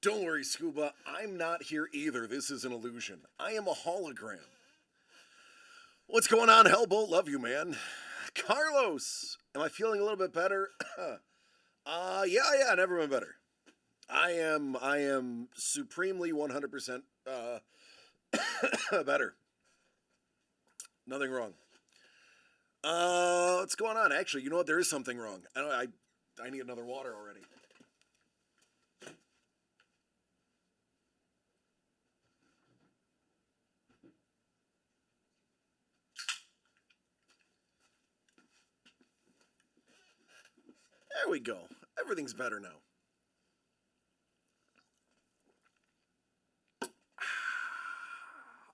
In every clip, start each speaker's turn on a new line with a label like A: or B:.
A: Don't worry, Scuba. I'm not here either. This is an illusion. I am a hologram. What's going on, Hellbolt? Love you, man. Carlos, am I feeling a little bit better? Yeah, never been better. I am supremely 100% better. Nothing wrong. What's going on? Actually, you know what? There is something wrong. I need another water already. There we go. Everything's better now.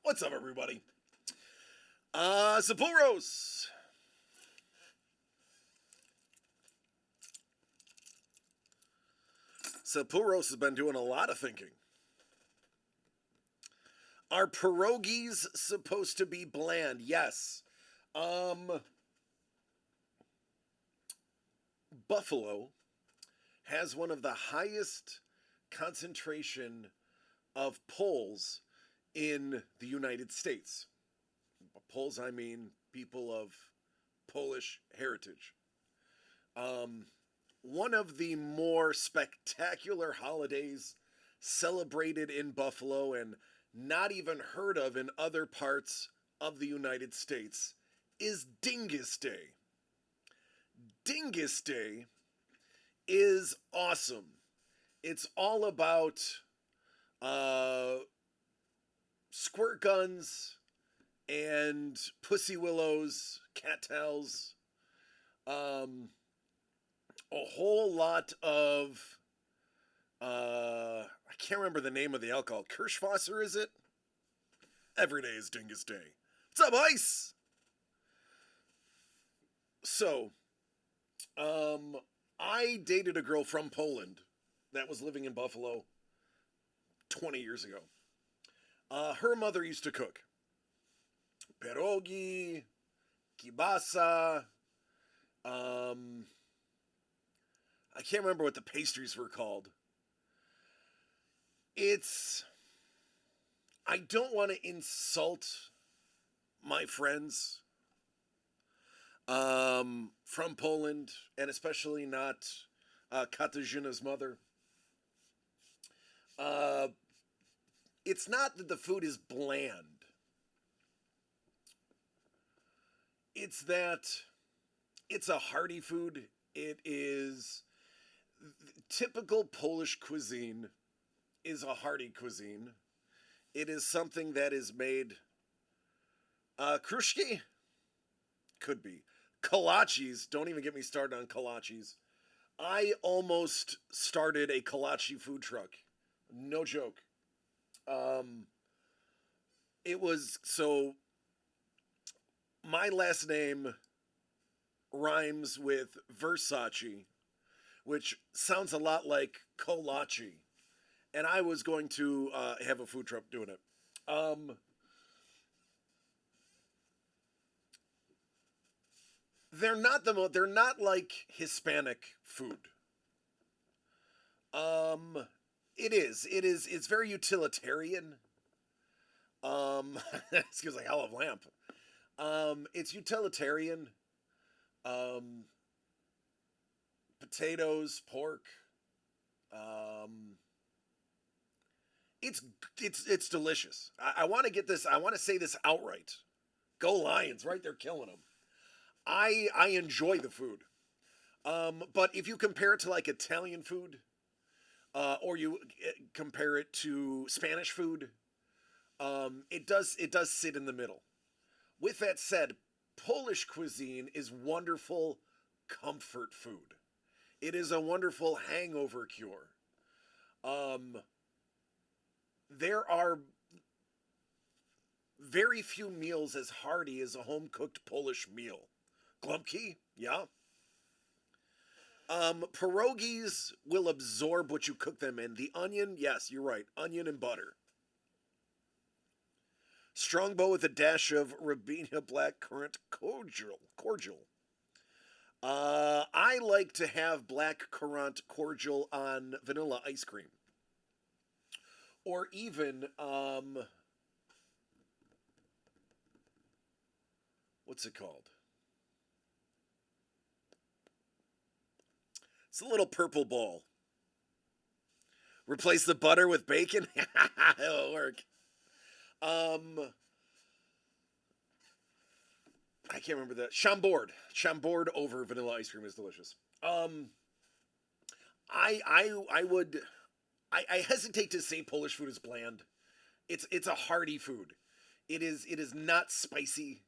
A: What's up, everybody? Sapuros. Sapuros has been doing a lot of thinking. Are pierogies supposed to be bland? Yes. Buffalo has one of the highest concentration of Poles in the United States. Poles, I mean people of Polish heritage. One of the more spectacular holidays celebrated in Buffalo and not even heard of in other parts of the United States is Dingus Day. Dingus Day is awesome. It's all about squirt guns and pussy willows, cattails, a whole lot of I can't remember the name of the alcohol. Kirschwasser, is it? Every day is Dingus Day. What's up, Ice? So, I dated a girl from Poland that was living in Buffalo 20 years ago. Her mother used to cook pierogi, kibasa. I can't remember what the pastries were called. I don't want to insult my friends from Poland, and especially not Katarzyna's mother. Uh, it's not that the food is bland. It's that it's a hearty food. It is typical Polish cuisine is a hearty cuisine. It is something that is made kruszki could be. Kolaches, don't even get me started on kolaches. I almost started a kolache food truck. No joke. It was so my last name rhymes with Versace, which sounds a lot like kolache. And I was going to have a food truck doing it. They're not like Hispanic food. Um, it's very utilitarian. Excuse me, hell of lamp. It's utilitarian. Um, Potatoes, pork. Um, it's it's delicious. I want to get this. I want to say this outright. Go Lions! Right, they're killing them. I enjoy the food. But if you compare it to like Italian food, or you compare it to Spanish food, it does sit in the middle. With that said, Polish cuisine is wonderful comfort food. It is a wonderful hangover cure. Um, there are very few meals as hearty as a home cooked Polish meal. Glumki, yeah. Pierogies will absorb what you cook them in. The onion, yes, you're right. Onion and butter. Strongbow with a dash of Rabina black currant cordial. I like to have black currant cordial on vanilla ice cream. or even what's it called? It's a little purple ball. Replace the butter with bacon. It'll work. Um, I can't remember that. Chambord. Chambord over vanilla ice cream is delicious. Um, I would. I hesitate to say Polish food is bland. It's a hearty food. It is not spicy.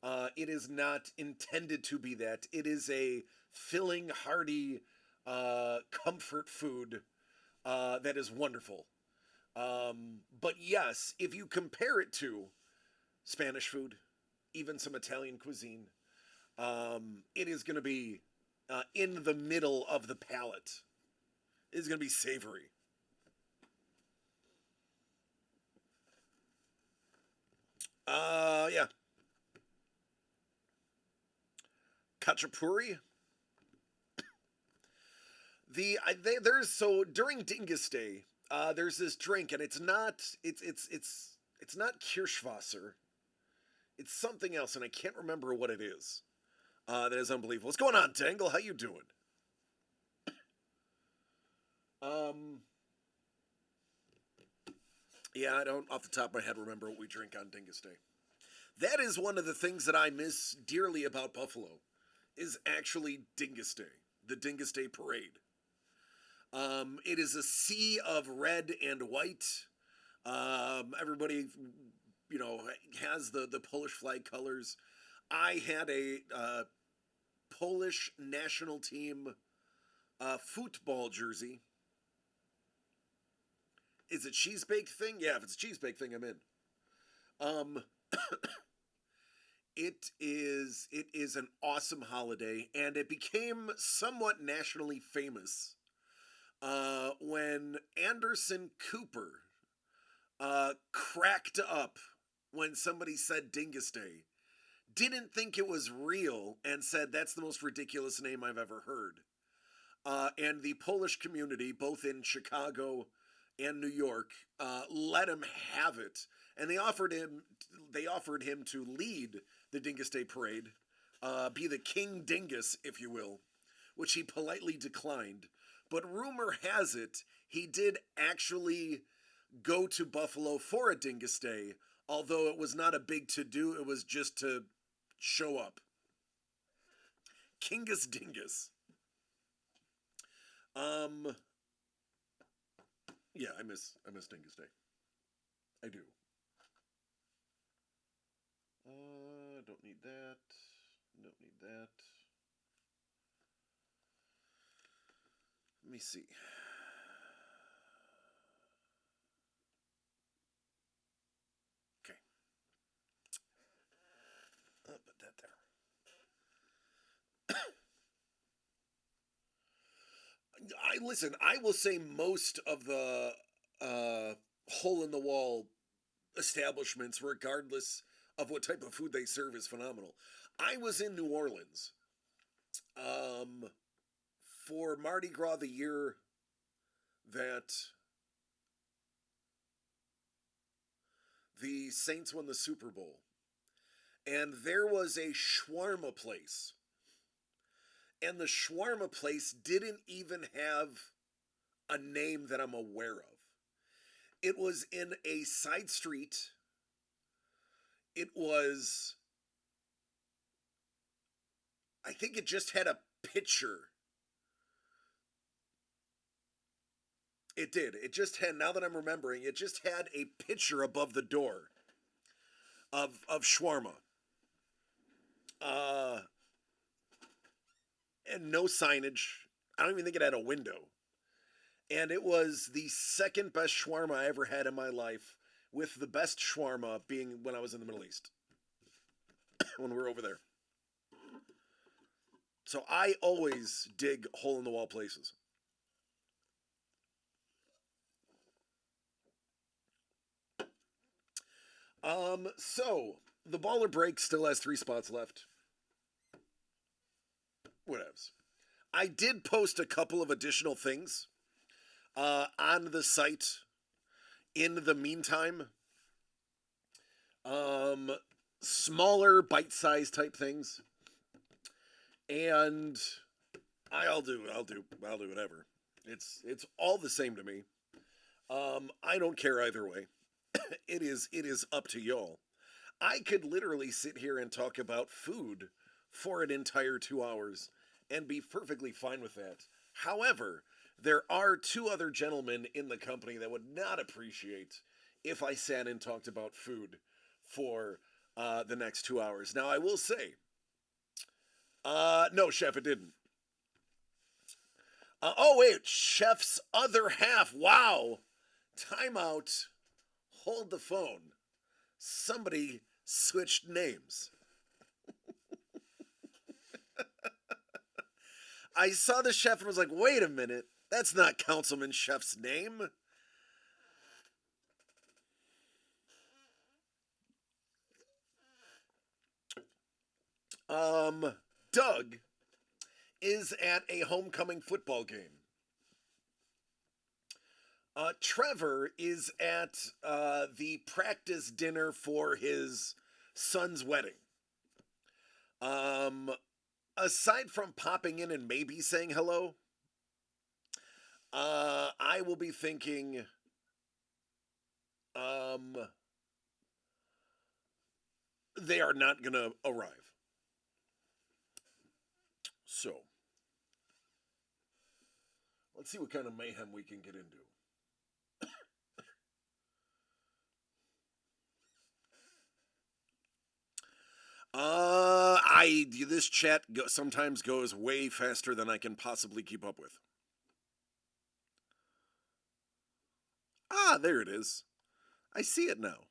A: It is not intended to be that. It is a filling, hearty, comfort food that is wonderful. But yes, if you compare it to Spanish food, even some Italian cuisine, it is going to be in the middle of the palate. It is going to be savory. Yeah, Khachapuri. There's so during Dingus Day, there's this drink, and it's not Kirschwasser. It's something else, and I can't remember what it is. That is unbelievable. What's going on, Tangle? How you doing? Um, yeah, I don't off the top of my head remember what we drink on Dingus Day. That is one of the things that I miss dearly about Buffalo, is actually Dingus Day, the Dingus Day parade. It is a sea of red and white. Everybody, has the Polish flag colors. I had a Polish national team football jersey. Is it cheese baked thing? Yeah, if it's a cheese baked thing, I'm in. Um, it is an awesome holiday, and it became somewhat nationally famous when Anderson Cooper cracked up when somebody said Dingus Day, didn't think it was real, and said that's the most ridiculous name I've ever heard. And the Polish community, both in Chicago and New York, let him have it, and they offered him to lead the Dingus Day parade, be the King Dingus, if you will, which he politely declined. But rumor has it he did actually go to Buffalo for a Dingus Day, although it was not a big to do. It was just to show up. Kingus Dingus. Um, yeah, I miss Dingus Day. I do. Don't need that. Don't need that. Let me see. Okay, I'll put that there. I listen. I will say most of the uh, hole in the wall establishments, regardless of what type of food they serve, is phenomenal. I was in New Orleans um, for Mardi Gras the year that the Saints won the Super Bowl, and there was a shawarma place, and the shawarma place didn't even have a name that I'm aware of. It was in a side street. It was, I think it just had a picture. It did. It just had, now that I'm remembering, it just had a picture above the door of shawarma. Uh, and no signage. I don't even think it had a window. And it was the second best shawarma I ever had in my life, with the best shawarma being when I was in the Middle East, when we were over there. So I always dig hole in the wall places. So the baller break still has 3 spots left. Whatevs. I did post a couple of additional things on the site in the meantime, um, smaller bite-sized type things, and I'll do whatever. It's all the same to me. I don't care either way. It is up to y'all. I could literally sit here and talk about food for an entire 2 hours and be perfectly fine with that. However, there are two other gentlemen in the company that would not appreciate if I sat and talked about food for the next 2 hours. Now, I will say, no, chef, it didn't. Oh, wait, chef's other half. Wow. Timeout. Hold the phone. Somebody switched names. I saw the chef and was like, wait a minute. That's not Councilman Chef's name. Doug is at a homecoming football game. Trevor is at the practice dinner for his son's wedding. Um, Aside from popping in and maybe saying hello, I will be thinking, um, they are not gonna arrive. So, let's see what kind of mayhem we can get into. I this chat sometimes goes way faster than I can possibly keep up with. Ah, there it is. I see it now.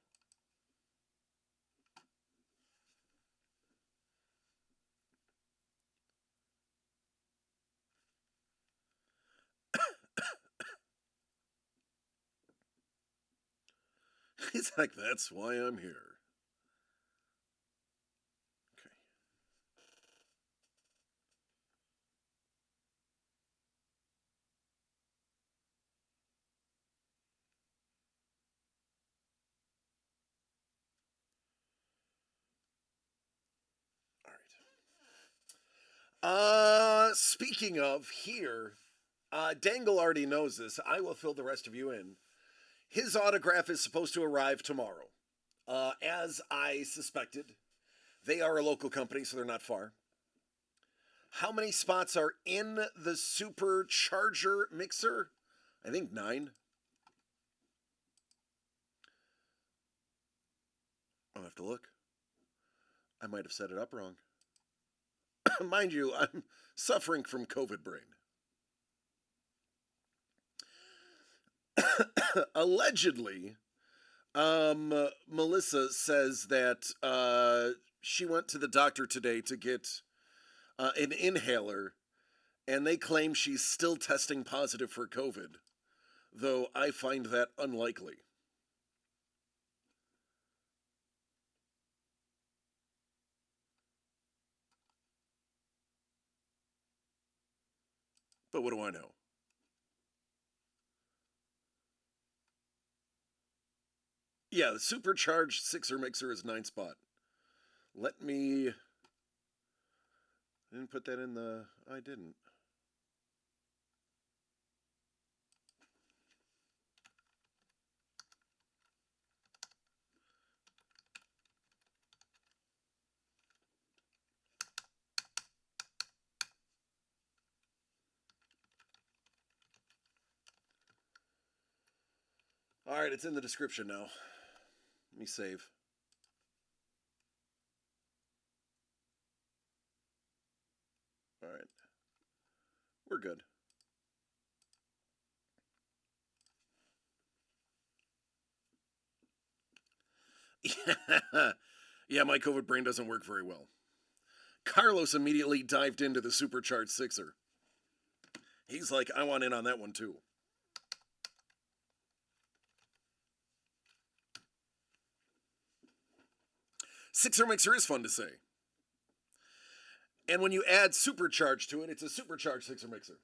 A: He's like, that's why I'm here. Okay. All right. Speaking of here, Dangle already knows this. I will fill the rest of you in. His autograph is supposed to arrive tomorrow. As I suspected, they are a local company, so they're not far. How many spots are in the supercharger mixer? I think 9. I'll have to look. I might have set it up wrong. Mind you, I'm suffering from COVID brain. Allegedly, Melissa says that she went to the doctor today to get an inhaler, and they claim she's still testing positive for COVID, though I find that unlikely. But what do I know? Yeah, the supercharged Sixer mixer is 9 spot. Let me. I didn't put that in the. I didn't. All right, it's in the description now. Let me save. All right. We're good. Yeah, my COVID brain doesn't work very well. Carlos immediately dived into the supercharged Sixer. He's like, I want in on that one too. Sixer mixer is fun to say. And when you add supercharged to it, it's a supercharged Sixer mixer.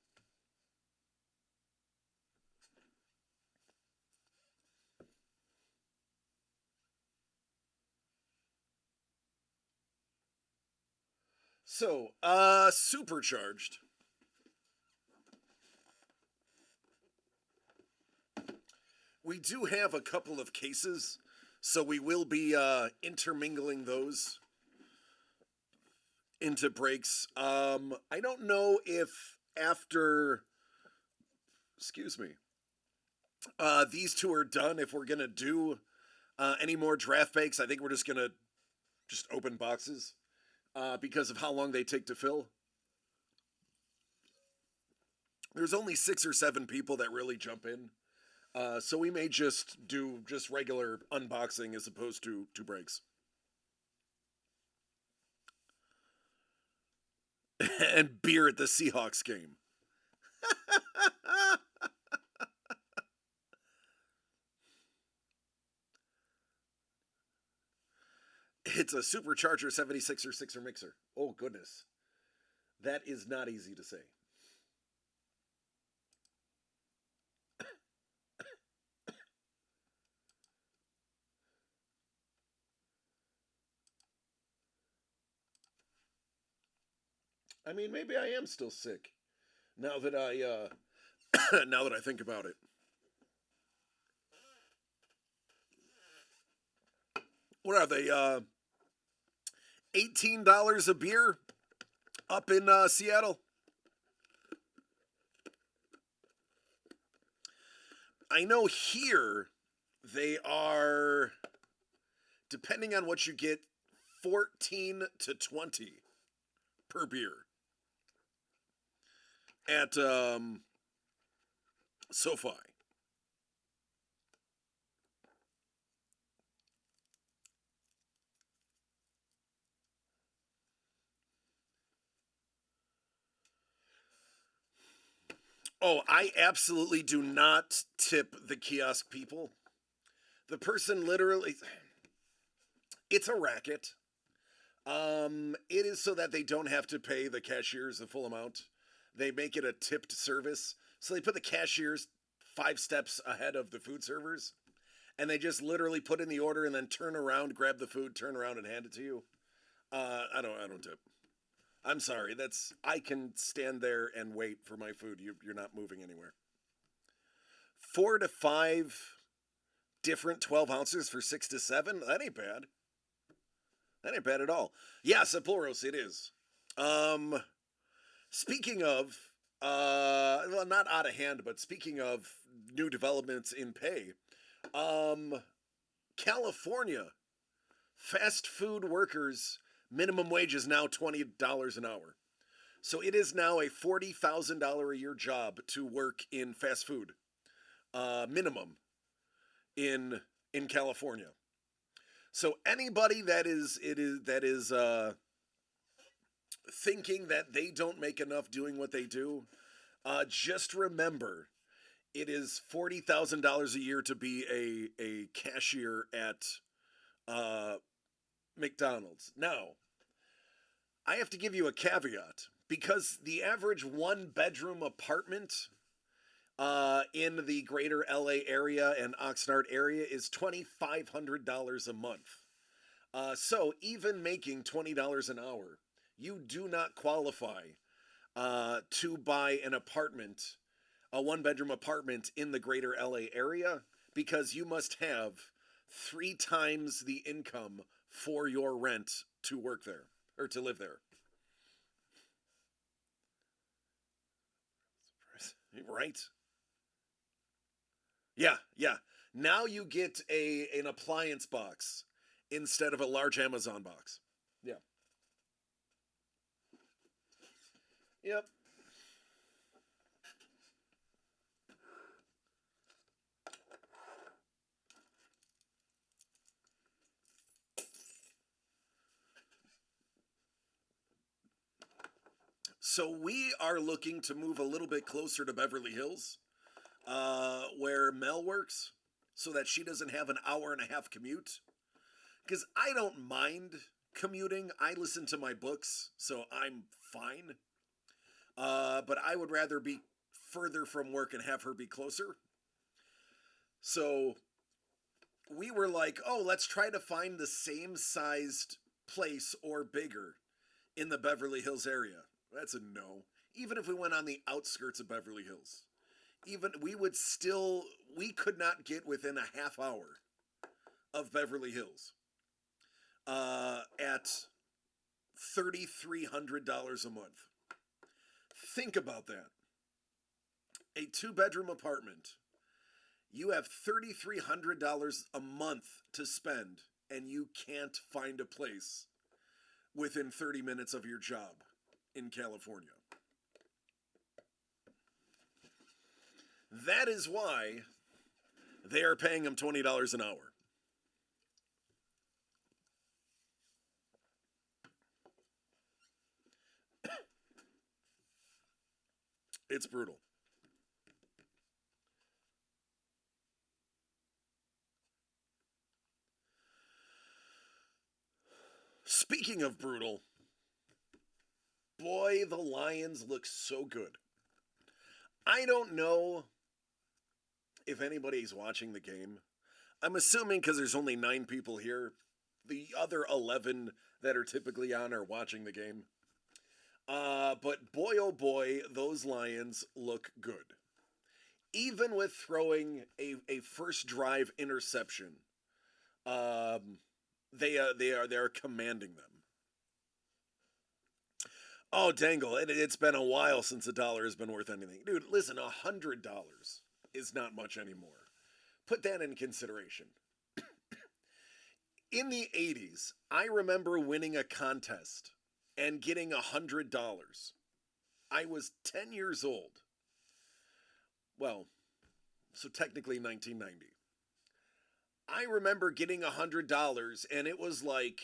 A: Supercharged. We do have a couple of cases, so we will be intermingling those into breaks. I don't know if after, excuse me, these two are done, if we're gonna do any more draft bakes. I think we're just gonna just open boxes because of how long they take to fill. There's only 6 or 7 people that really jump in. So we may just do just regular unboxing as opposed to breaks. And beer at the Seahawks game. It's a Supercharger 76er sixer mixer. Oh, goodness. That is not easy to say. I mean, maybe I am still sick now that I now that I think about it. What are they? $18 a beer up in Seattle. I know here they are, depending on what you get, 14 to 20 per beer at SoFi. Oh, I absolutely do not tip the kiosk people. The person literally, it's a racket. It is so that they don't have to pay the cashiers the full amount. They make it a tipped service. So they put the cashiers 5 steps ahead of the food servers, and they just literally put in the order and then turn around, grab the food, turn around and hand it to you. I don't tip. I'm sorry. I can stand there and wait for my food. You're not moving anywhere. 4 to 5 different 12 ounces for 6 to 7. That ain't bad. That ain't bad at all. Yeah, Sapporos, it is. Um, Speaking of, well, not out of hand, but speaking of new developments in pay, um, California fast food workers minimum wage is now $20 an hour. So it is now a $40,000 a year job to work in fast food, minimum in California. So anybody that is thinking that they don't make enough doing what they do, just remember it is $40,000 a year to be a cashier at uh, McDonald's. Now, I have to give you a caveat because the average 1 bedroom apartment in the greater LA area and Oxnard area is $2,500 a month. So even making $20 an hour, you do not qualify to buy an apartment, a 1 bedroom apartment in the greater LA area, because you must have 3 times the income for your rent to work there or to live there. Right? Yeah, yeah. Now you get an appliance box instead of a large Amazon box. Yeah. Yep. So we are looking to move a little bit closer to Beverly Hills, where Mel works, so that she doesn't have an hour and a half commute. Because I don't mind commuting. I listen to my books, so I'm fine. But I would rather be further from work and have her be closer. So we were like, oh, let's try to find the same sized place or bigger in the Beverly Hills area. That's a no. Even if we went on the outskirts of Beverly Hills, even we could not get within a half hour of Beverly Hills at $3,300 a month. Think about that. A two-bedroom apartment. You have $3,300 a month to spend, and you can't find a place within 30 minutes of your job in California. That is why they are paying them $20 an hour. It's brutal. Speaking of brutal, boy, the Lions look so good. I don't know if anybody's watching the game. I'm assuming because there's only 9 people here, the other 11 that are typically on are watching the game. But boy, oh boy, those Lions look good. Even with throwing a first drive interception, they're commanding them. Oh, dangle! It's been a while since a dollar has been worth anything, dude. Listen, $100 is not much anymore. Put that in consideration. In the 80s, I remember winning a contest and getting $100. I was 10 years old. Well, so technically 1990. I remember getting $100 and it was like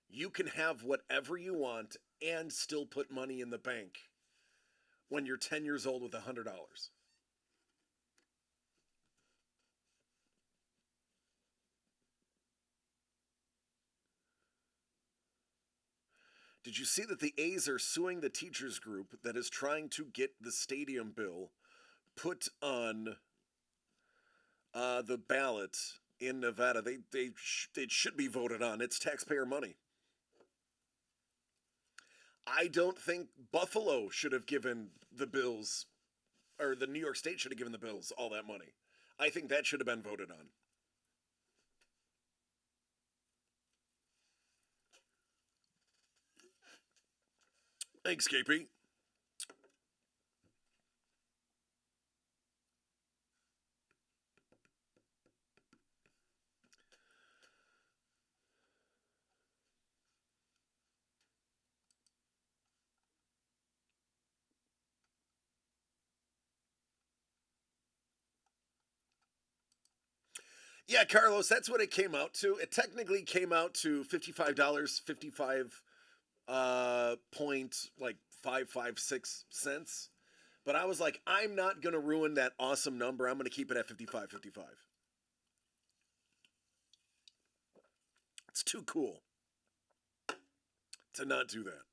A: you can have whatever you want and still put money in the bank when you're 10 years old with $100. Did you see that the A's are suing the teachers group that is trying to get the stadium bill put on the ballot in Nevada? It should be voted on. It's taxpayer money. I don't think Buffalo should have given the Bills, or the New York State should have given the Bills all that money. I think that should have been voted on. Thanks, KP. Yeah, Carlos, that's what it came out to. It technically came out to $55, 55 point like 556 cents. But I was like, I'm not gonna ruin that awesome number. I'm gonna keep it at 55.55. It's too cool to not do that.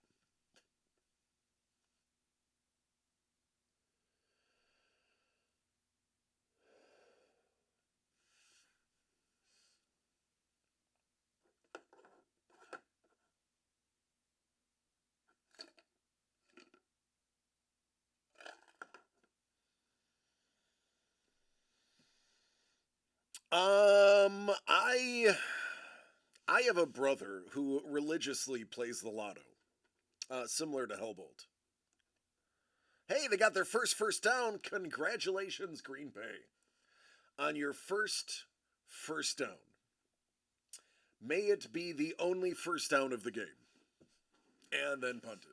A: I have a brother who religiously plays the lotto, similar to Hellbolt. Hey, they got their first down. Congratulations, Green Bay, on your first down. May it be the only first down of the game, and then punted.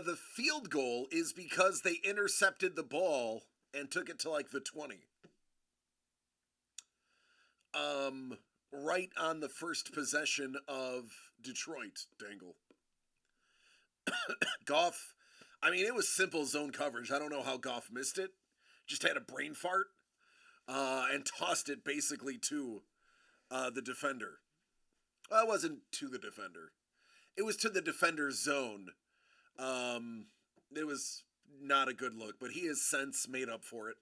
A: The field goal is because they intercepted the ball and took it to like the 20. Um, right on the first possession of Detroit, Dangle. Goff, I mean, it was simple zone coverage. I don't know how Goff missed it. Just had a brain fart. and tossed it basically to the defender. Well, it wasn't to the defender. It was to the defender's zone. Um, it was not a good look, but he has since made up for it.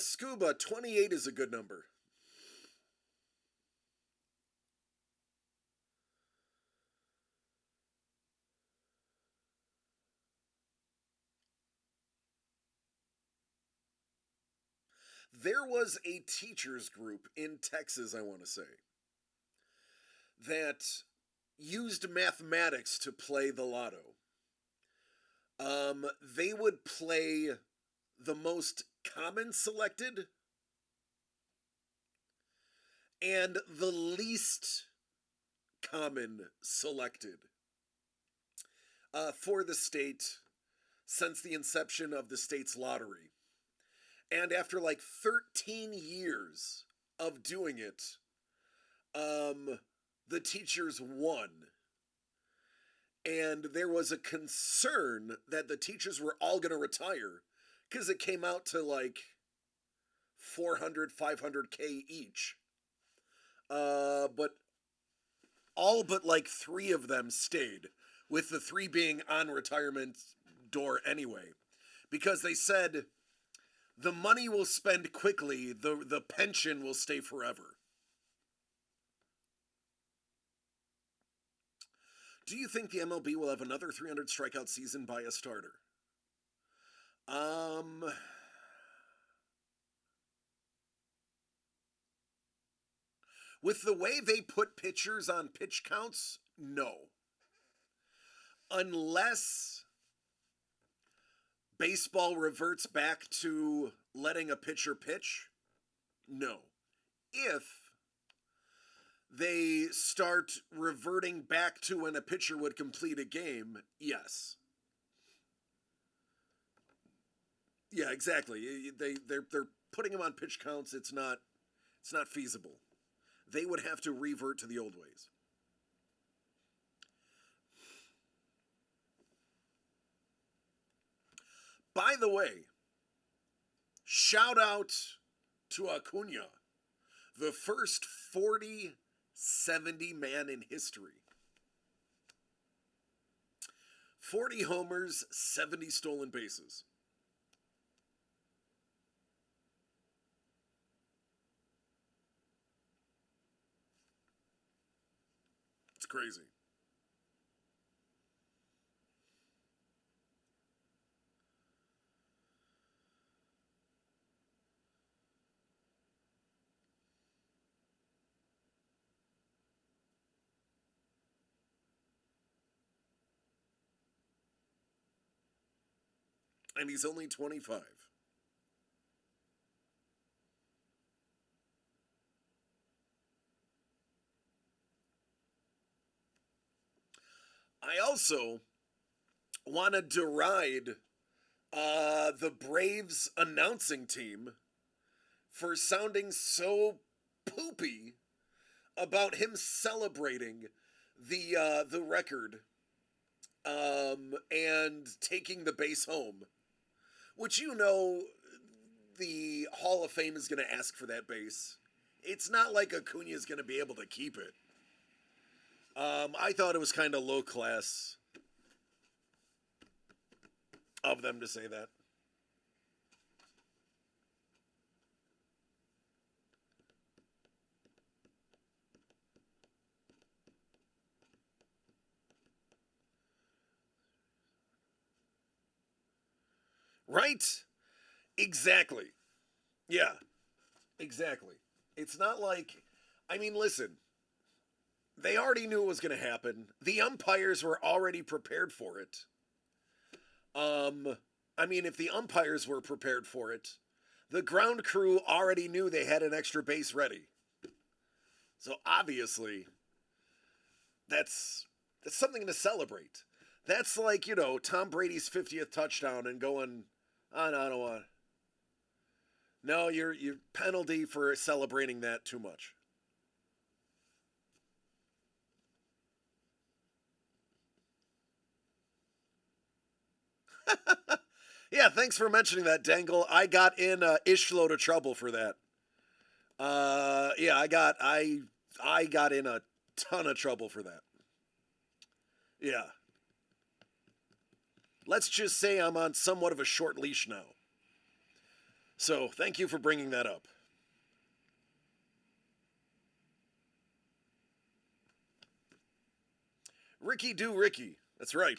A: Scuba, 28 is a good number. There was a teachers group in Texas, I want to say, that used mathematics to play the lotto. They would play the most common selected and the least common selected for the state since the inception of the state's lottery. And after like 13 years of doing it, the teachers won. And there was a concern that the teachers were all going to retire because it came out to like 400, 500K each. But all but like three of them stayed, with the three being on retirement door anyway, because they said the money will spend quickly, the pension will stay forever. Do you think the MLB will have another 300 strikeout season by a starter? Um, with the way they put pitchers on pitch counts, no. Unless baseball reverts back to letting a pitcher pitch, no. If they start reverting back to when a pitcher would complete a game, yes. Yeah, exactly. They're putting them on pitch counts. It's not feasible. They would have to revert to the old ways. By the way, shout out to Acuna, the first 40-70 man in history. 40 homers, 70 stolen bases. It's crazy. And he's only 25. I also want to deride the Braves announcing team for sounding so poopy about him celebrating the record and taking the base home, which the Hall of Fame is going to ask for that base. It's not like Acuna is going to be able to keep it. I thought it was kind of low class of them to say that. Right? Exactly. Yeah, exactly. It's not like, I mean, listen, they already knew it was going to happen. The umpires were already prepared for it. Um, I mean, if the umpires were prepared for it, the ground crew already knew they had an extra base ready. So obviously, that's that's something to celebrate. That's like Tom Brady's 50th touchdown and going, oh, no, I don't want. No, you're penalty for celebrating that too much. Yeah, thanks for mentioning that, Dangle. I got in a ishload of trouble for that. Yeah, I got in a ton of trouble for that. Yeah. Let's just say I'm on somewhat of a short leash now. So, thank you for bringing that up. Ricky do Ricky. That's right.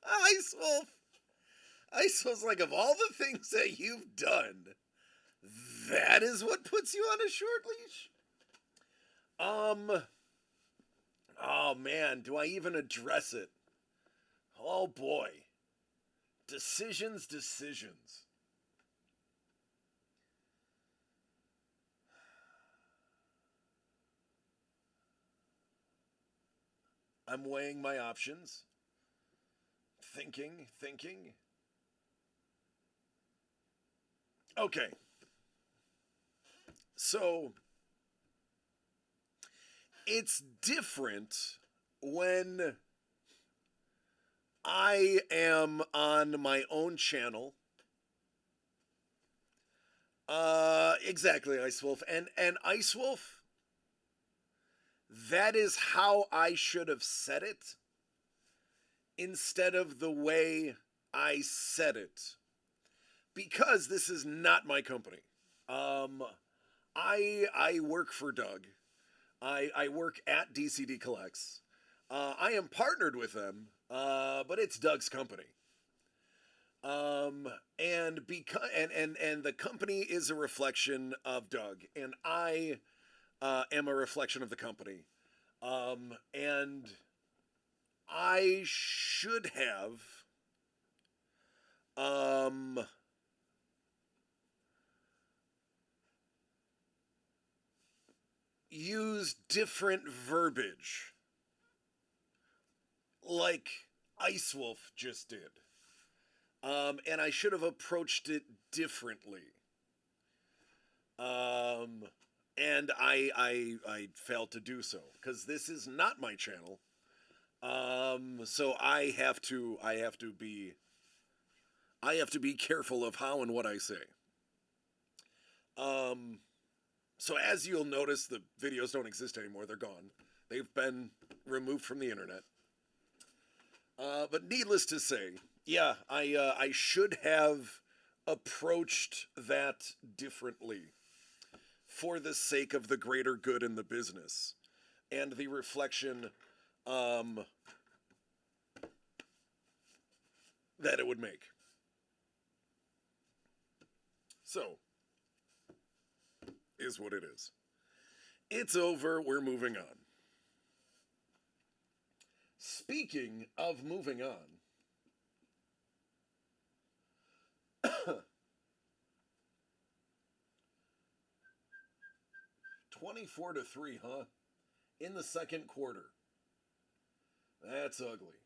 A: Ice Wolf. Ice Wolf's like, of all the things that you've done, that is what puts you on a short leash? Oh man, do I even address it? Oh boy. Decisions. I'm weighing my options. Thinking. Okay. So, it's different when I am on my own channel. Exactly, Ice Wolf. And Ice Wolf, that is how I should have said it instead of the way I said it. Because this is not my company. Um I work for Doug. I work at DCD Collects. I am partnered with them, but it's Doug's company. And because and the company is a reflection of Doug, and I am a reflection of the company. And I should have um used different verbiage, like Ice Wolf just did. And I should have approached it differently. Um, and I failed to do so because this is not my channel. So I have to be careful of how and what I say. Um, so as you'll notice, the videos don't exist anymore. They're gone. They've been removed from the internet. But needless to say, yeah, I should have approached that differently for the sake of the greater good in the business and the reflection um, that it would make. So, is what it is. It's over. We're moving on. Speaking of moving on, 24-3, huh? In the second quarter. That's ugly.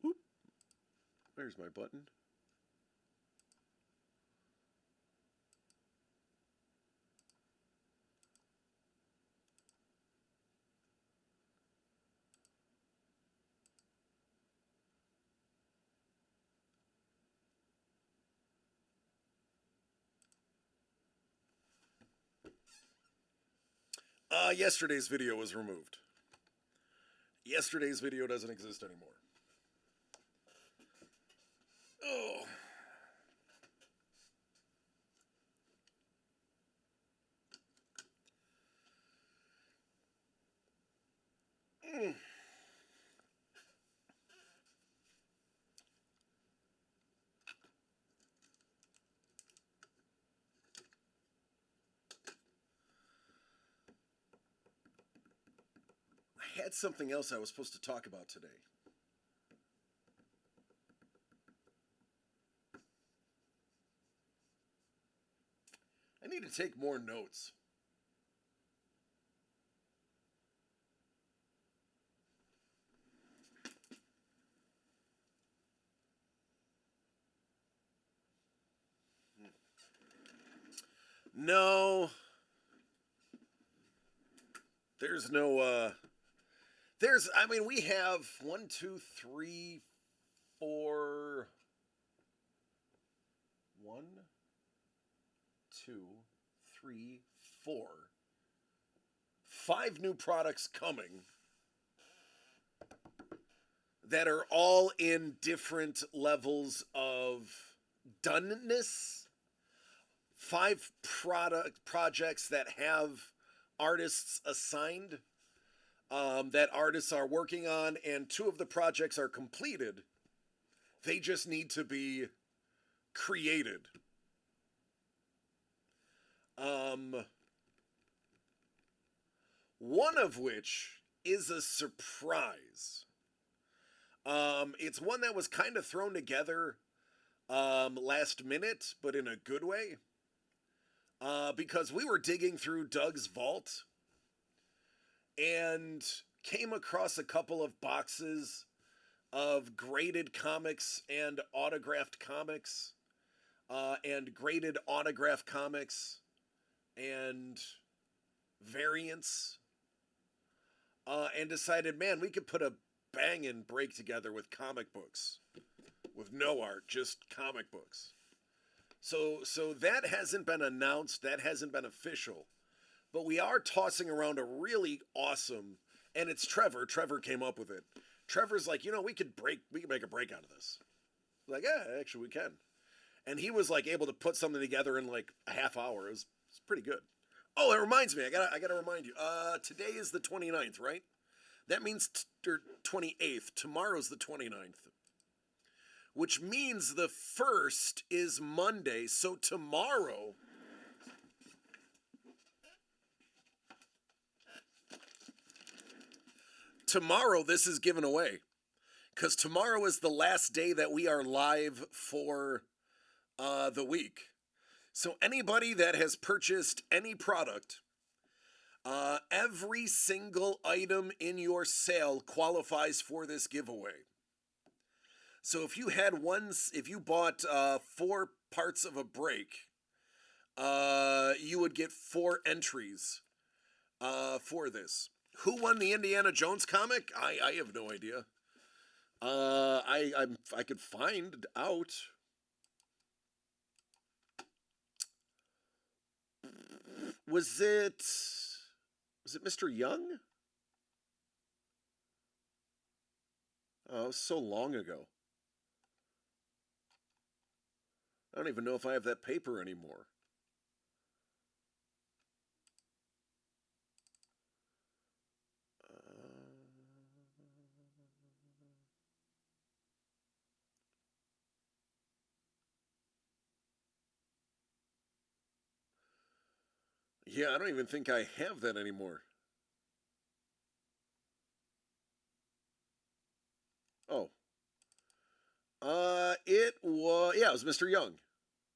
A: Whoop. There's my button. Yesterday's video was removed. Yesterday's video doesn't exist anymore. Oh. Mm. had something else I was supposed to talk about today. I need to take more notes. No, there's no, I mean, we have one, two, three, four, one, two, three, four, five new products coming that are all in different levels of doneness. Five projects that have artists assigned, that artists are working on, and two of the projects are completed. They just need to be created. One of which is a surprise. It's one that was kind of thrown together last minute, but in a good way. Because we were digging through Doug's vault and came across a couple of boxes of graded comics and autographed comics, and graded autograph comics and variants, and decided, man, we could put a bangin' break together with comic books, with no art, just comic books. So that hasn't been announced, that hasn't been official, but we are tossing around a really awesome, and it's Trevor. Trevor came up with it. Trevor's like, we could make a break out of this. Like, yeah, actually we can. And he was like able to put something together in like a half hour. It's pretty good. Oh, it reminds me. I gotta remind you. Today is the 29th, right? That means 28th. Tomorrow's the 29th. Which means the 1st is Monday. So tomorrow, this is given away. Because tomorrow is the last day that we are live for the week. So anybody that has purchased any product, every single item in your sale qualifies for this giveaway. So if you bought 4 parts of a break, you would get 4 entries for this. Who won the Indiana Jones comic? I have no idea. I could find out. Was it Mr. Young? Oh, it was so long ago. I don't even know if I have that paper anymore. Yeah, I don't even think I have that anymore. Oh. It was Mr. Young.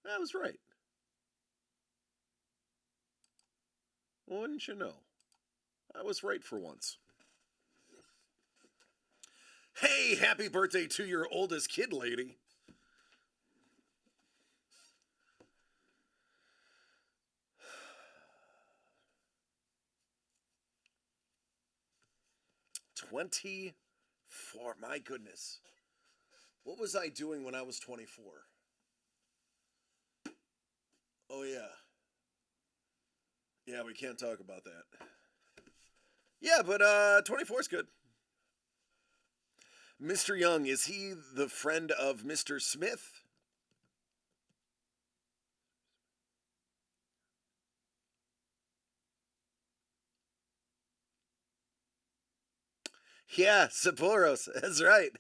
A: I was right. Wouldn't you know? I was right for once. Hey, happy birthday to your oldest kid, lady. $24. My goodness. What was I doing when I was 24? Oh, yeah. Yeah, we can't talk about that. Yeah, but 24 is good. Mr. Young, is he the friend of Mr. Smith? Yeah, Sapporo's. That's right.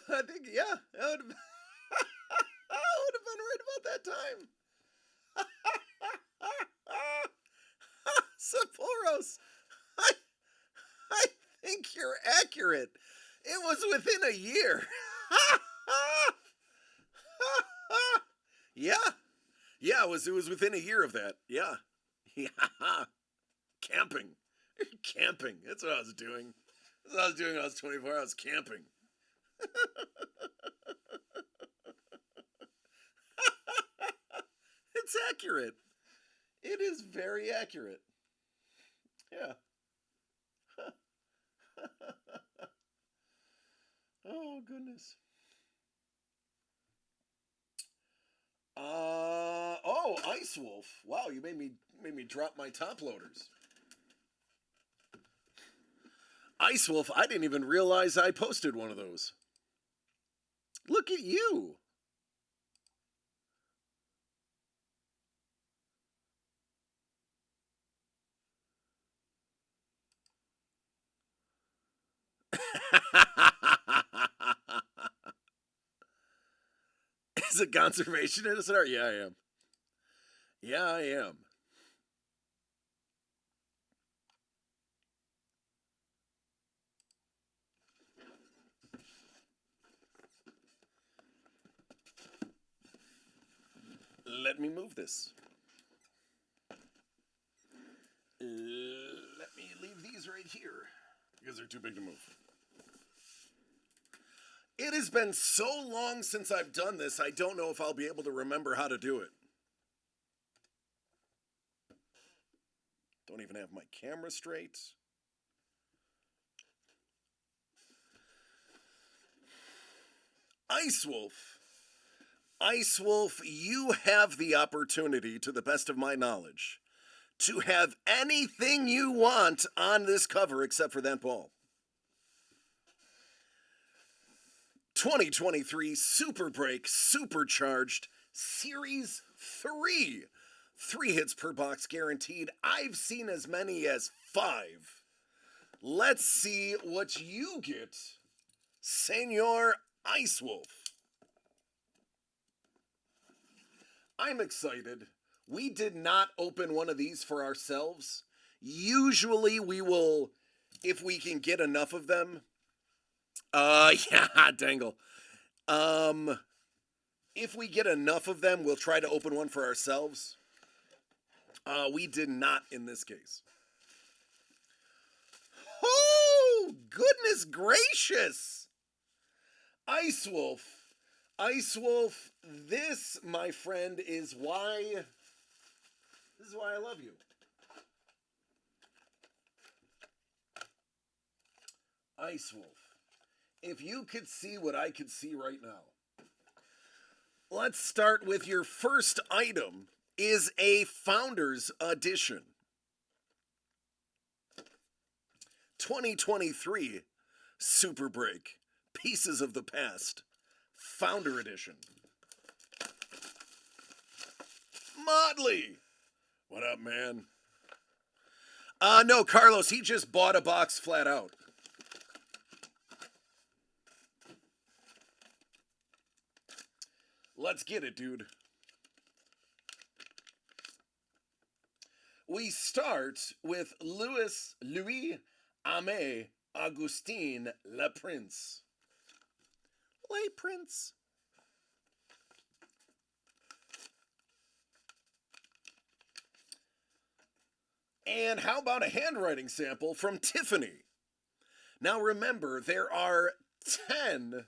A: I think, yeah, I would have been right about that time. Sapphoros. I, I think you're accurate. It was within a year. Yeah. Yeah, it was within a year of that. Yeah. Yeah. Camping. Camping. That's what I was doing. That's what I was doing when I was 24. I was camping. It's accurate. It is very accurate. Yeah. Oh goodness. Ice Wolf. Wow, you made me drop my top loaders. Ice Wolf, I didn't even realize I posted one of those. Look at you. Is it conservationist? Or yeah, I am. Yeah, I am. Let me move this. Let me leave these right here because they're too big to move. It has been so long since I've done this, I don't know if I'll be able to remember how to do it. Don't even have my camera straight. Ice Wolf. Ice Wolf, you have the opportunity, to the best of my knowledge, to have anything you want on this cover except for that ball. 2023 Super Break Supercharged Series 3. 3 hits per box guaranteed. I've seen as many as 5. Let's see what you get, Senor Ice Wolf. I'm excited. We did not open one of these for ourselves. Usually we will, if we can get enough of them. Yeah, dangle. If we get enough of them, we'll try to open one for ourselves. We did not in this case. Oh, goodness gracious! Ice Wolf. Ice Wolf, this, my friend, is why I love you. Ice Wolf. If you could see what I could see right now. Let's start with your first item is a Founders Edition. 2023 Super Break. Pieces of the Past. Founder Edition. Motley. What up, man? No, Carlos, he just bought a box flat out. Let's get it, dude. We start with Louis Aimé Augustin Le Prince. Le Prince. And how about a handwriting sample from Tiffany? Now remember, there are 10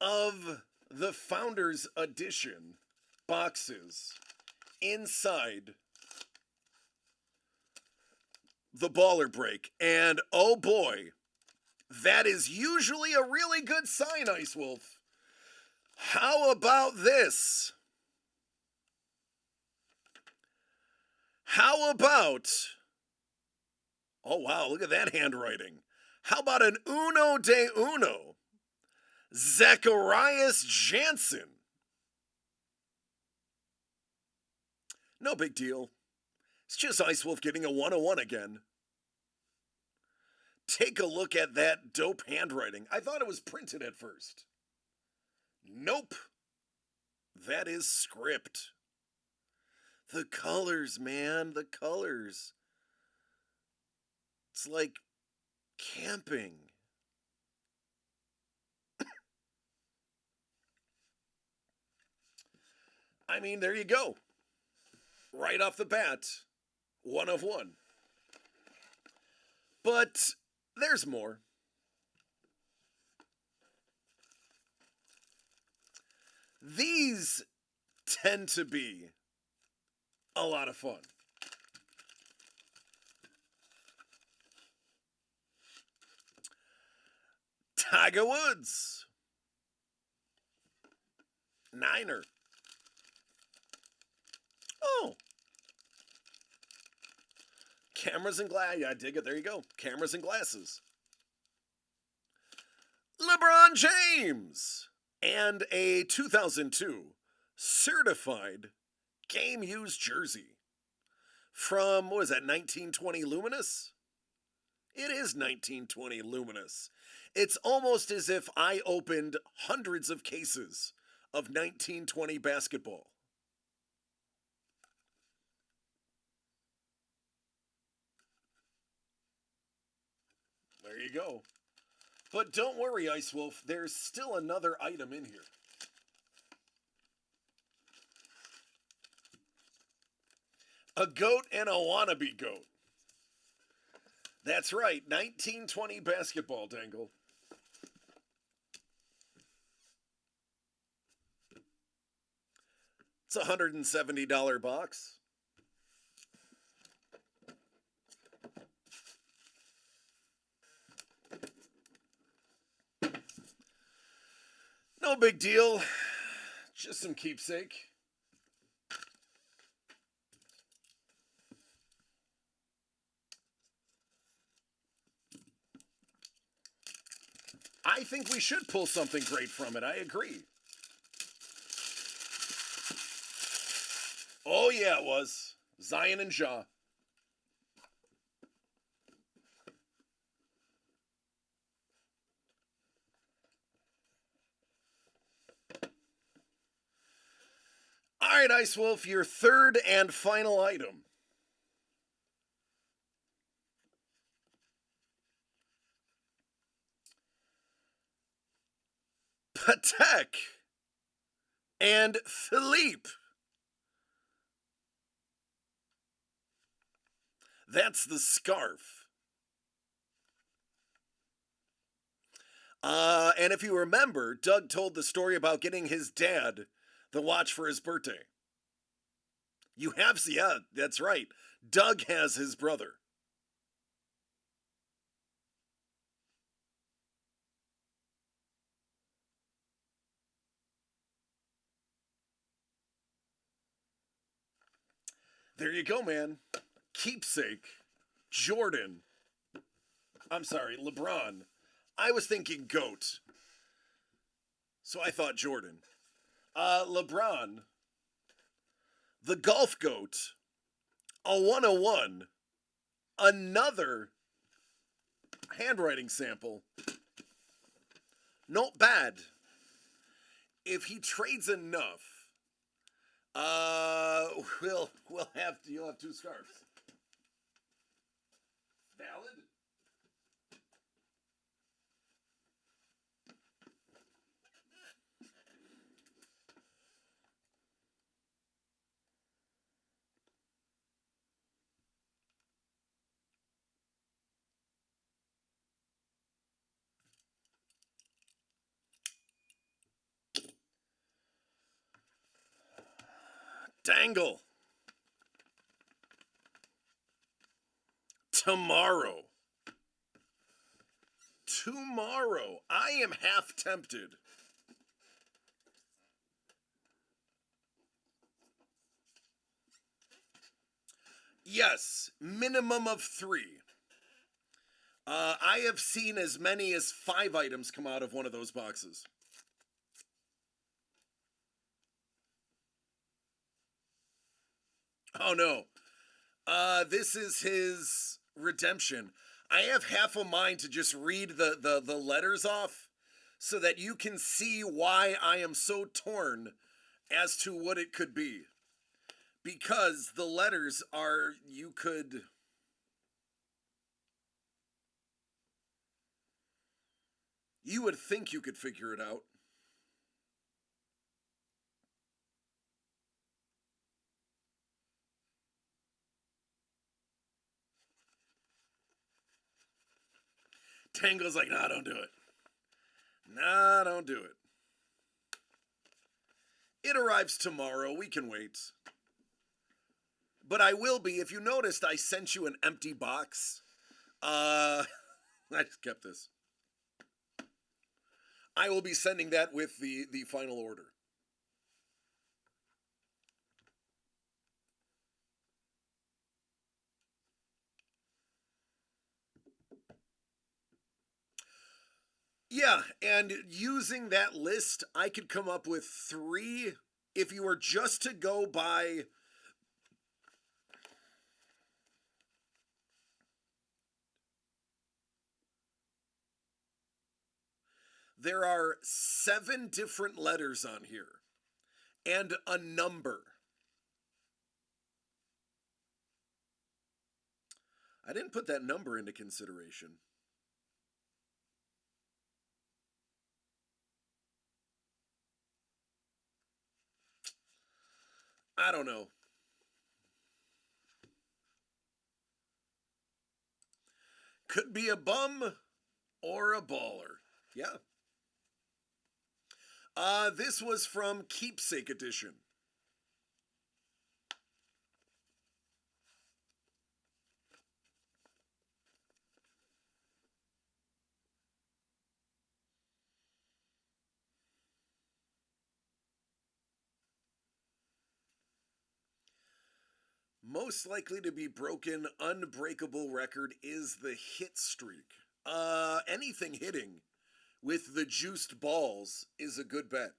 A: of the Founders Edition boxes inside the Baller Break. And oh boy, that is usually a really good sign, Ice Wolf. How about this? How about, oh wow, look at that handwriting. How about an uno de uno? Zacharias Jansen. No big deal. It's just Ice Wolf getting a 101 again. Take a look at that dope handwriting. I thought it was printed at first. Nope. That is script. The colors, man, the colors. It's like camping. I mean, there you go. Right off the bat, one of one. But there's more. These tend to be a lot of fun. Tiger Woods, Niner. Oh, cameras and glass. Yeah, I dig it. There you go. Cameras and glasses. LeBron James. And a 2002 certified game used jersey from, what is that, 1920 Luminous? It is 1920 Luminous. It's almost as if I opened hundreds of cases of 1920 basketball. There you go. But don't worry, Ice Wolf, there's still another item in here. A goat and a wannabe goat. That's right, 1920 basketball, Dangle. It's a $170 box. No big deal. Just some keepsake. I think we should pull something great from it. I agree. Oh, yeah, it was. Zion and Ja. All right, Ice Wolf, your third and final item. Patek and Philippe. That's the scarf. And if you remember, Doug told the story about getting his dad the watch for his birthday. You have, yeah, that's right. Doug has his brother. There you go, man. Keepsake. Jordan. I'm sorry, LeBron. I was thinking GOAT. So I thought Jordan. LeBron. The golf goat. A 101. Another handwriting sample. Not bad. If he trades enough, you'll have two scarves. Valid. Dangle. Tomorrow. I am half tempted. Yes, minimum of 3. I have seen as many as 5 items come out of one of those boxes. Oh no. This is his redemption. I have half a mind to just read the letters off so that you can see why I am so torn as to what it could be. because the letters are, you would think you could figure it out. Tango's like, nah, don't do it. Nah, don't do it. It arrives tomorrow. We can wait. But I will be. If you noticed, I sent you an empty box. I just kept this. I will be sending that with the final order. Yeah, and using that list, I could come up with three. If you were just to go by, there are 7 different letters on here and a number. I didn't put that number into consideration. I don't know. Could be a bum or a baller. Yeah. This was from Keepsake Edition. Most likely to be broken, unbreakable record is the hit streak. Anything hitting with the juiced balls is a good bet.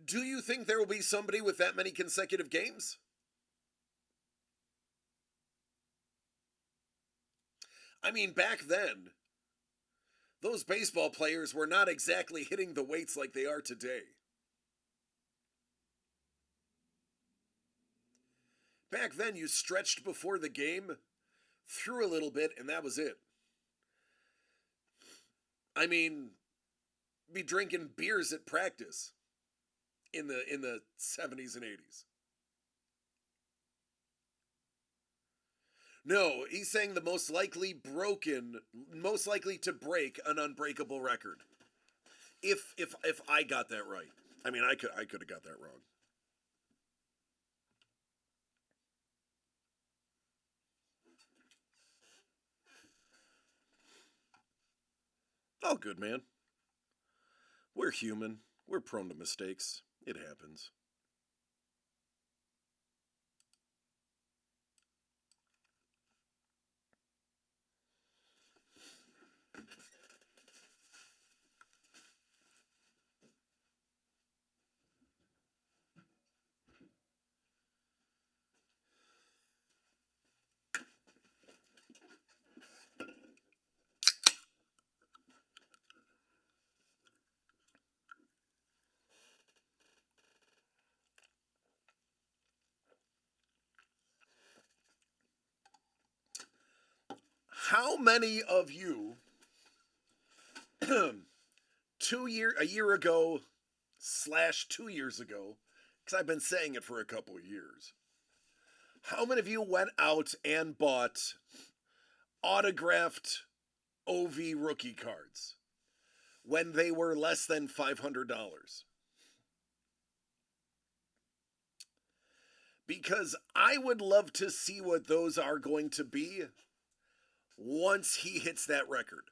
A: Do you think there will be somebody with that many consecutive games? I mean, back then, those baseball players were not exactly hitting the weights like they are today. Back then, you stretched before the game, threw a little bit, and that was it. I mean, be drinking beers at practice in the 70s and 80s. No, he's saying the most likely to break an unbreakable record. If I got that right. I mean, I could have got that wrong. All good, man. We're human. We're prone to mistakes. It happens. How many of you a year ago slash 2 years ago, because I've been saying it for a couple of years. How many of you went out and bought autographed OV rookie cards when they were less than $500? Because I would love to see what those are going to be once he hits that record.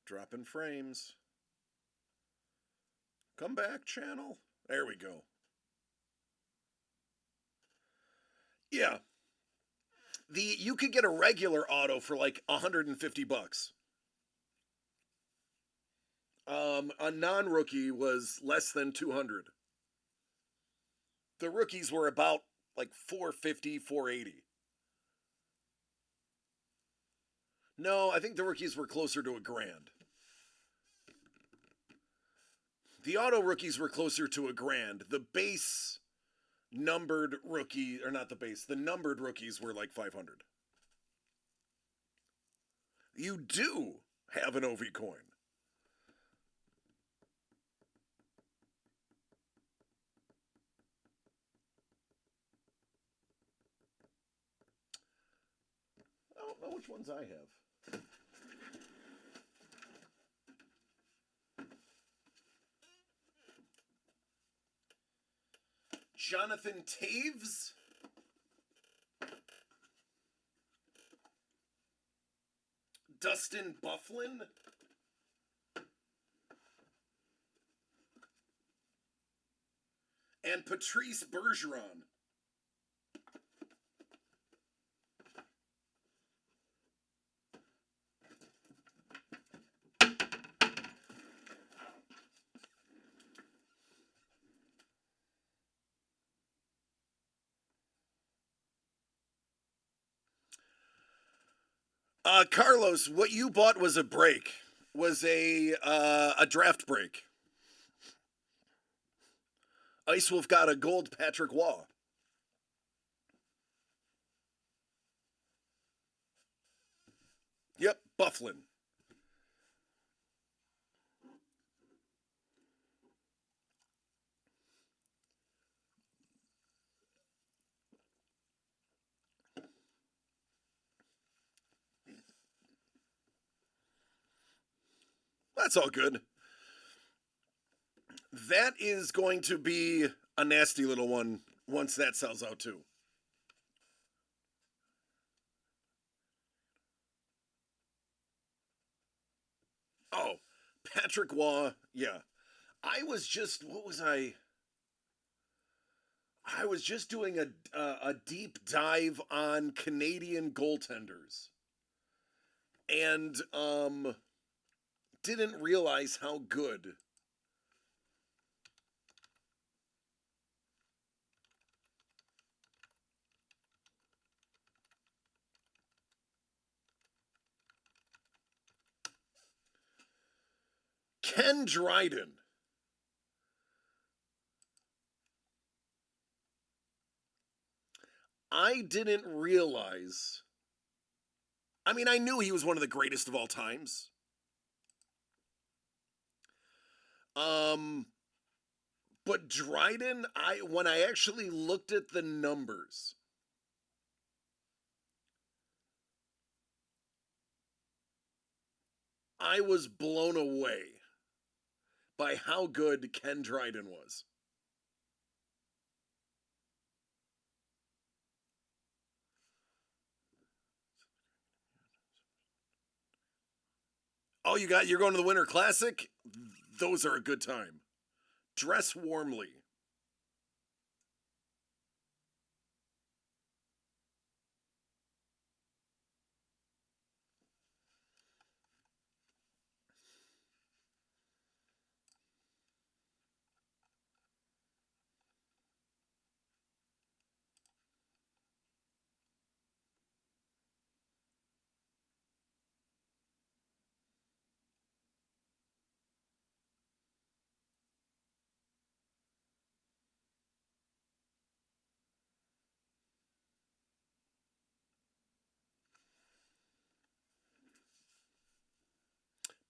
A: Dropping frames. Come back, channel. There we go. Yeah. you could get a regular auto for like $150. A non-rookie was less than 200. The rookies were about like 450, 480. No, I think the rookies were closer to a grand. The auto rookies were closer to a grand. The base numbered rookie, or not the base, the numbered rookies were like 500. You do have an OV coin. I don't know which ones I have. Jonathan Taves. Dustin Bufflin. And Patrice Bergeron. Carlos, what you bought was a break. Was a draft break. Ice Wolf got a gold Patrick Waugh. Yep, Bufflin. That's all good. That is going to be a nasty little one once that sells out too. Oh, Patrick Waugh, yeah. I was just what was I? I was just doing a deep dive on Canadian goaltenders, and didn't realize how good Ken Dryden. I didn't realize. I mean, I knew he was one of the greatest of all times. Um, but Dryden, I when I actually looked at the numbers, I was blown away by how good Ken Dryden was. Oh, you're going to the Winter Classic? Those are a good time. Dress warmly.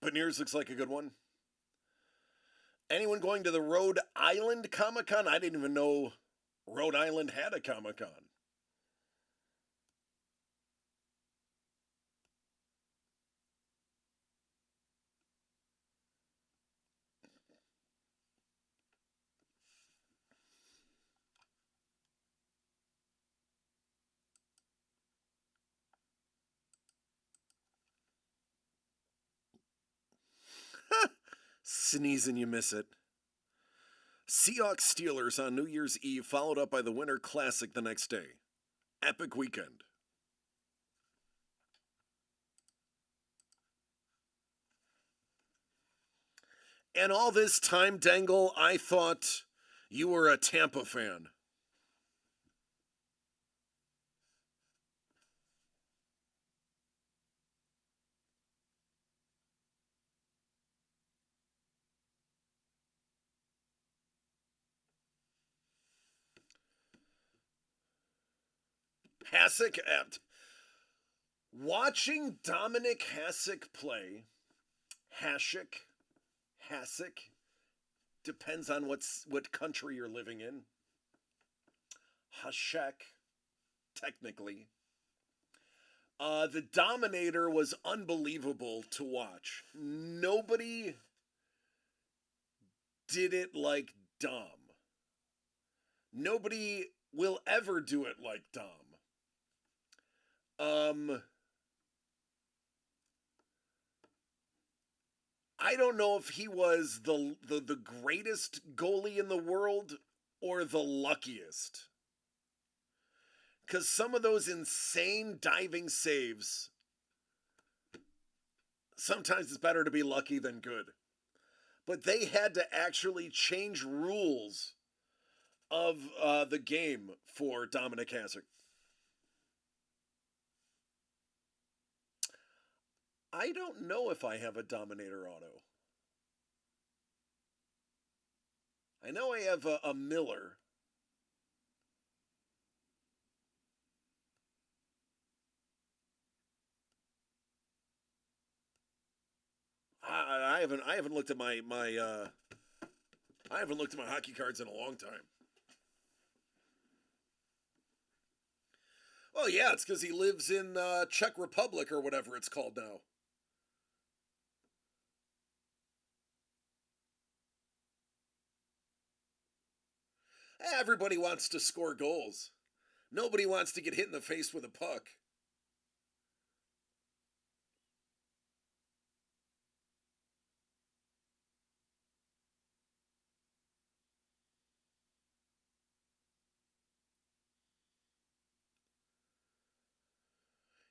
A: Beniers looks like a good one. Anyone going to the Rhode Island Comic Con? I didn't even know Rhode Island had a Comic Con. Sneeze and you miss it. Seahawks Steelers on New Year's Eve, followed up by the Winter Classic the next day. Epic weekend. And all this time, Dangle, I thought you were a Tampa fan. Hasek, watching Dominic Hasek play, Hasek, Hasek, depends on what country you're living in. Hasek, technically. The Dominator was unbelievable to watch. Nobody did it like Dom. Nobody will ever do it like Dom. Um, I don't know if he was the greatest goalie in the world or the luckiest. Because some of those insane diving saves, sometimes it's better to be lucky than good. But they had to actually change rules of the game for Dominic Hasek. I don't know if I have a Dominator auto. I know I have a Miller. I haven't looked at my I haven't looked at my hockey cards in a long time. Well, yeah, it's because he lives in Czech Republic or whatever it's called now. Everybody wants to score goals. Nobody wants to get hit in the face with a puck.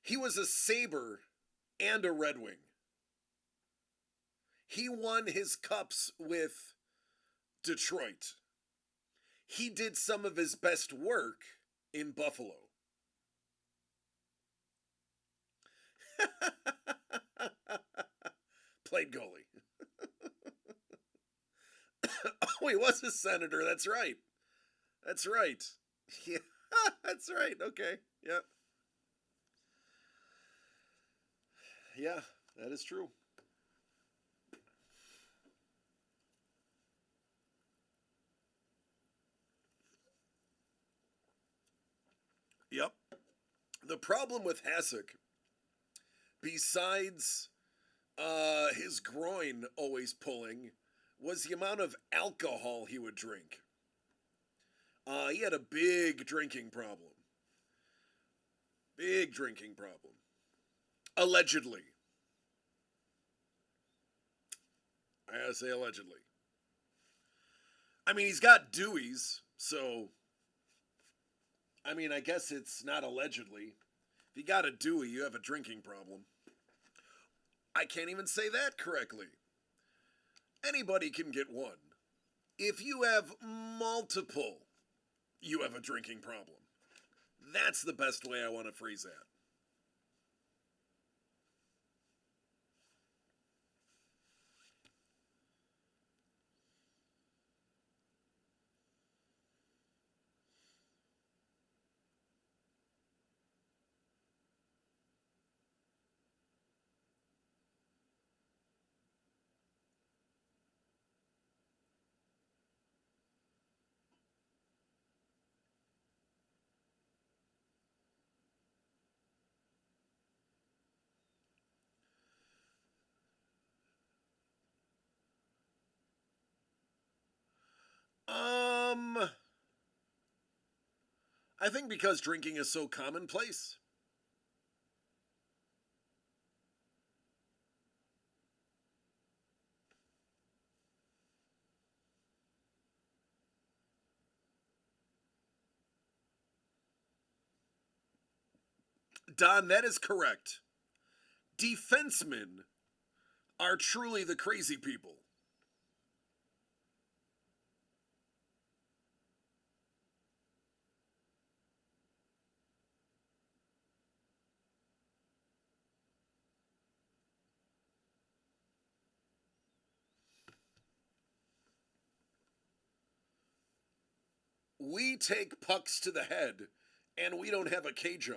A: He was a Sabre and a Red Wing. He won his cups with Detroit. He did some of his best work in Buffalo. Played goalie. Oh, he was a senator. That's right. That's right. Yeah, that's right. Okay. Yeah. Yeah, that is true. Yep. The problem with Hasek, besides his groin always pulling, was the amount of alcohol he would drink. He had a big drinking problem. Big drinking problem. Allegedly. I gotta say allegedly. I mean, he's got Dewey's, so I mean, I guess it's not allegedly. If you got a Dewey, you have a drinking problem. I can't even say that correctly. Anybody can get one. If you have multiple, you have a drinking problem. That's the best way I want to phrase that. Um, I think because drinking is so commonplace. Don, that is correct. Defensemen are truly the crazy people. We take pucks to the head, and we don't have a cage on.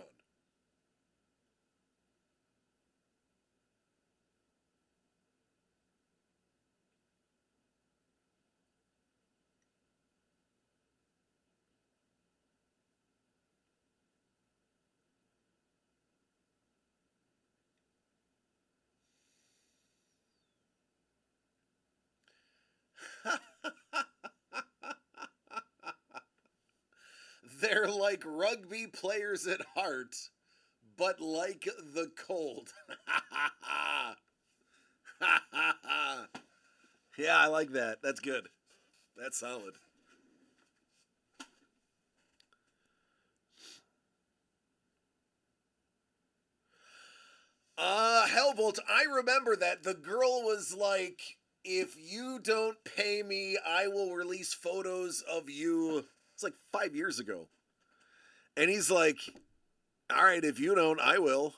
A: They're like rugby players at heart, but like the cold. Yeah, I like that. That's good. That's solid. Hellbolt, I remember that. The girl was like, if you don't pay me, I will release photos of you. It's like 5 years ago. And he's like, all right, if you don't, I will.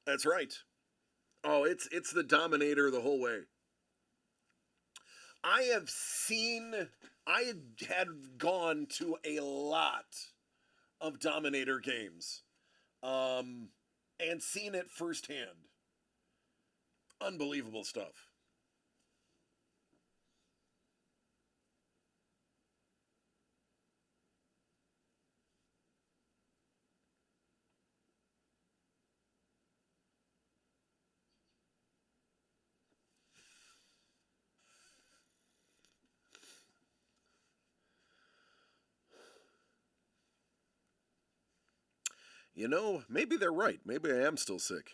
A: That's right. Oh, it's the Dominator the whole way. I have seen, I had gone to a lot of Dominator games, um, and seen it firsthand. Unbelievable stuff. You know, maybe they're right. Maybe I am still sick.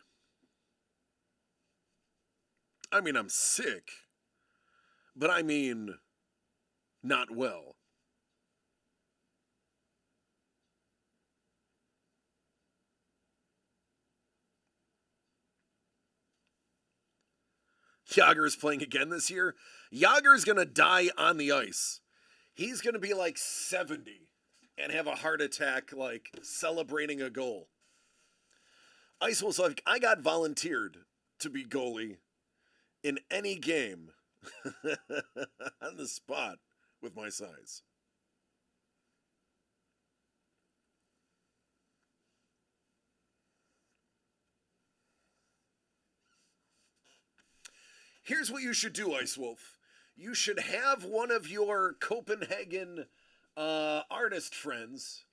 A: I mean, I'm sick, but I mean, not well. Yager is playing again this year. Yager's going to die on the ice. He's going to be like 70 and have a heart attack, like celebrating a goal. Ice was like, I got volunteered to be goalie in any game on the spot with my size. Here's what you should do, Ice Wolf. You should have one of your Copenhagen artist friends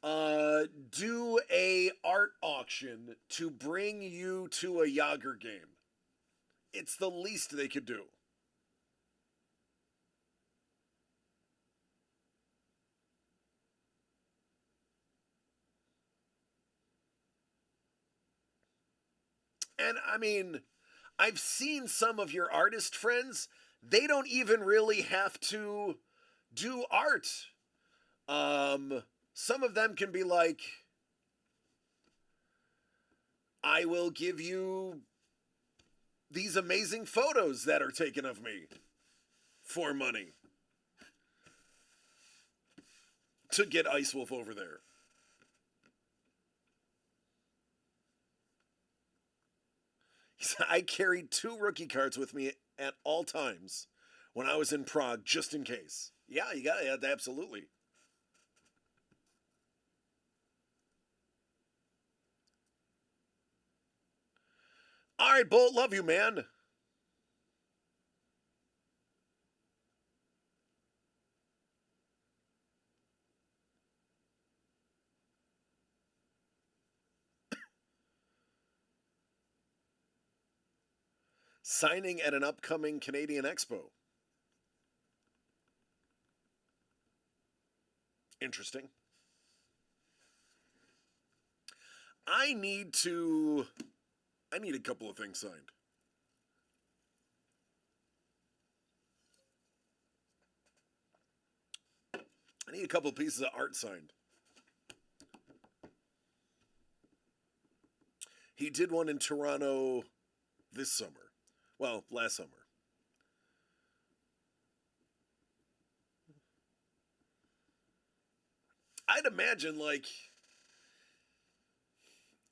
A: do a art auction to bring you to a Yager game. It's the least they could do. And I mean, I've seen some of your artist friends. They don't even really have to do art. Some of them can be like, I will give you these amazing photos that are taken of me for money to get Ice Wolf over there. I carried two rookie cards with me at all times when I was in Prague, just in case. Yeah, you got it. Absolutely. All right, Bolt, love you, man. Signing at an upcoming Canadian Expo. Interesting. I need to. I need a couple of things signed. I need a couple of pieces of art signed. He did one in Toronto this summer. Well, last summer. I'd imagine like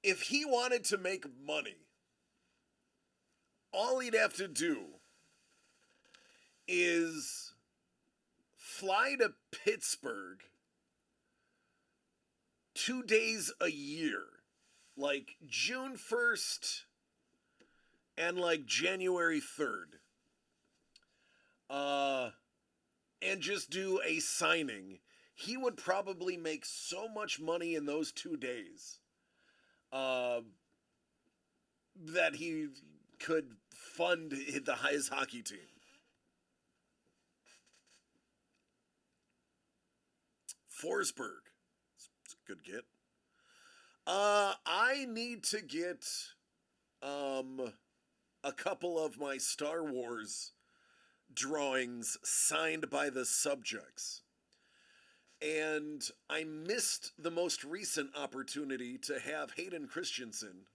A: if he wanted to make money, all he'd have to do is fly to Pittsburgh 2 days a year, like June 1st and like January 3rd, uh, and just do a signing. He would probably make so much money in those 2 days uh, that he could fund his hockey team. Forsberg, it's a good get. I need to get um a couple of my Star Wars drawings signed by the subjects. And I missed the most recent opportunity to have Hayden Christensen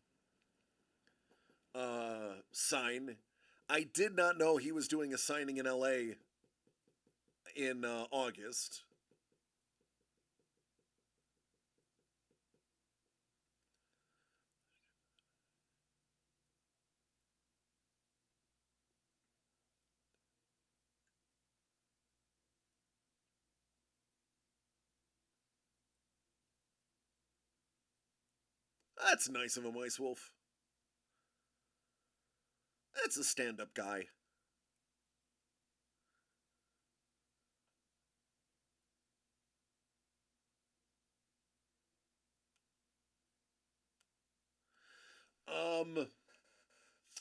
A: sign. I did not know he was doing a signing in LA in August. That's nice of him, Ice Wolf. That's a stand up guy. Um,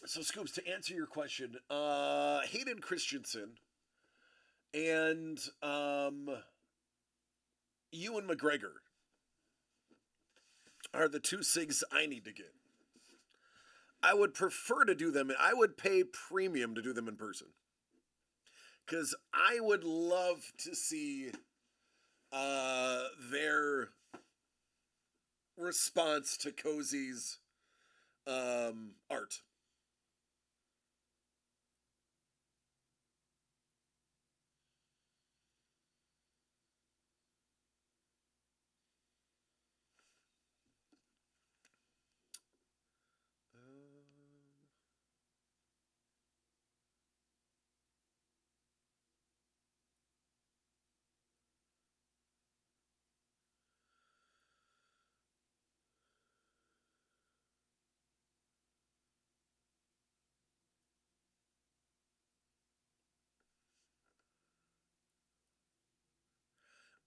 A: so Scoops, to answer your question, Hayden Christensen and Ewan McGregor are the two SIGs I need to get. I would prefer to do them. I would pay premium to do them in person. Because I would love to see their response to Cozy's art.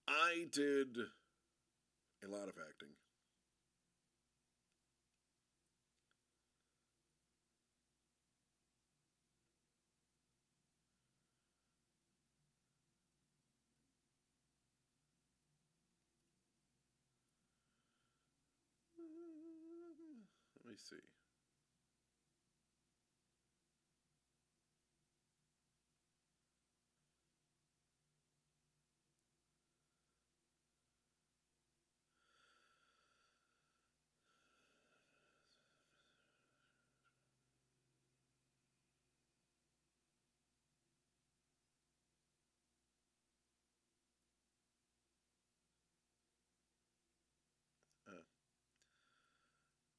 A: I did a lot of acting. Let me see. Uh,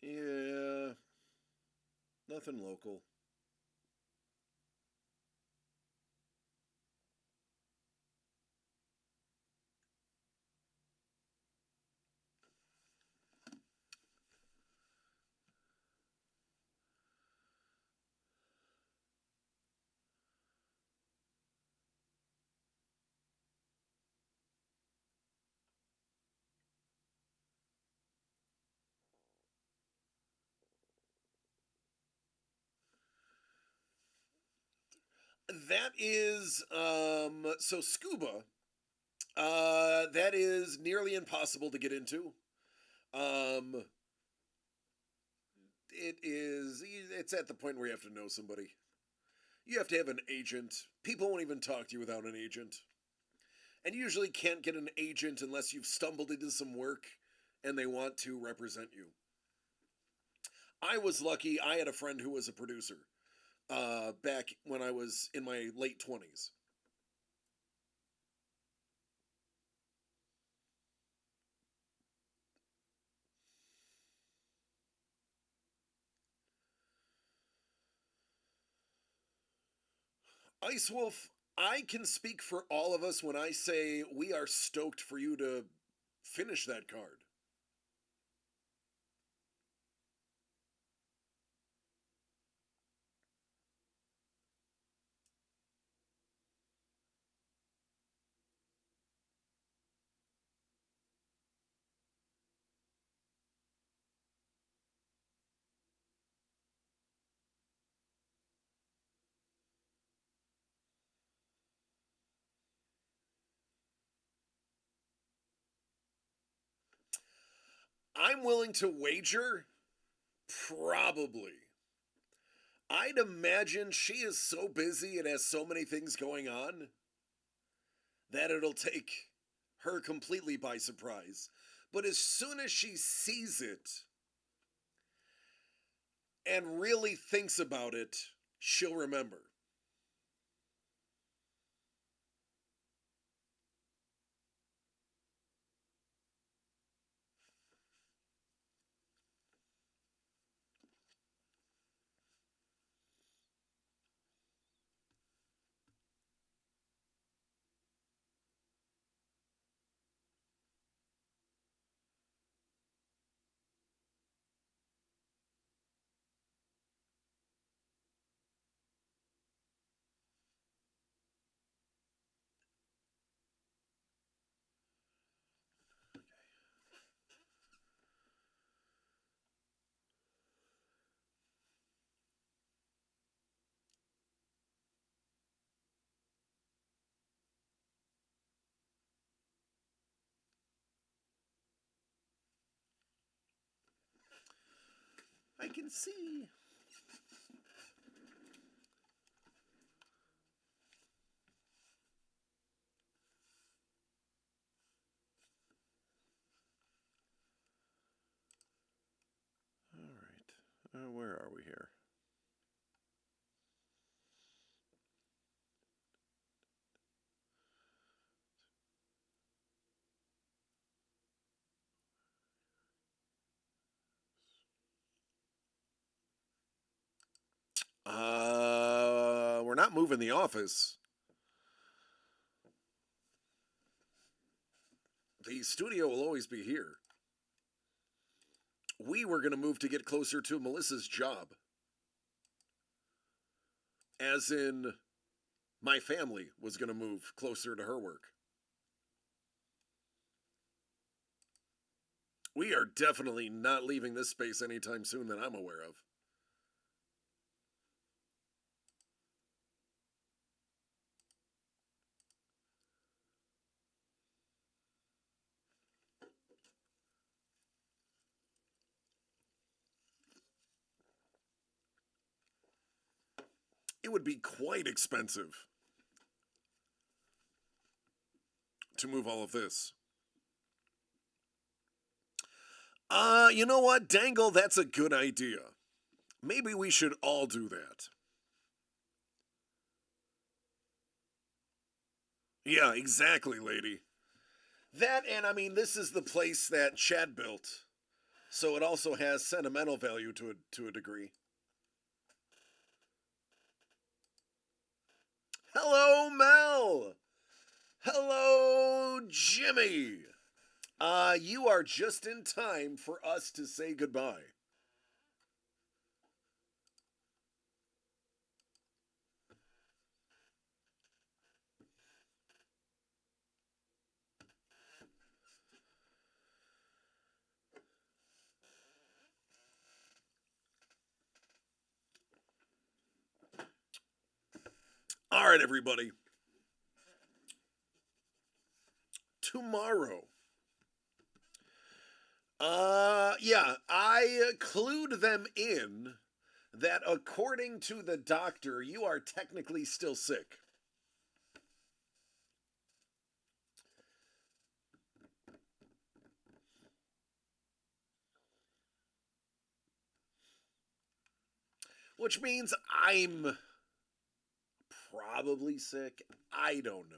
A: yeah, nothing local. That is so scuba. That is nearly impossible to get into. Um, it is. It's at the point where you have to know somebody. You have to have an agent. People won't even talk to you without an agent. And you usually can't get an agent unless you've stumbled into some work and they want to represent you. I was lucky. I had a friend who was a producer back when I was in my late 20s. Ice Wolf, I can speak for all of us when I say we are stoked for you to finish that card. I'm willing to wager probably. I'd imagine she is so busy and has so many things going on that it'll take her completely by surprise. But as soon as she sees it and really thinks about it, she'll remember. I can see. All right. Where are we here? We're not moving the office. The studio will always be here. We were going to move to get closer to Melissa's job. As in, my family was going to move closer to her work. We are definitely not leaving this space anytime soon that I'm aware of. It would be quite expensive to move all of this. You know what, Dangle? That's a good idea. Maybe we should all do that. Yeah, exactly, lady. That, and I mean, this is the place that Chad built, so it also has sentimental value to a degree. Hello, Mel. Hello, Jimmy. You are just in time for us to say goodbye. All right, everybody. Tomorrow. Yeah, I clued them in that according to the doctor, you are technically still sick. Which means I'm probably sick. I don't know.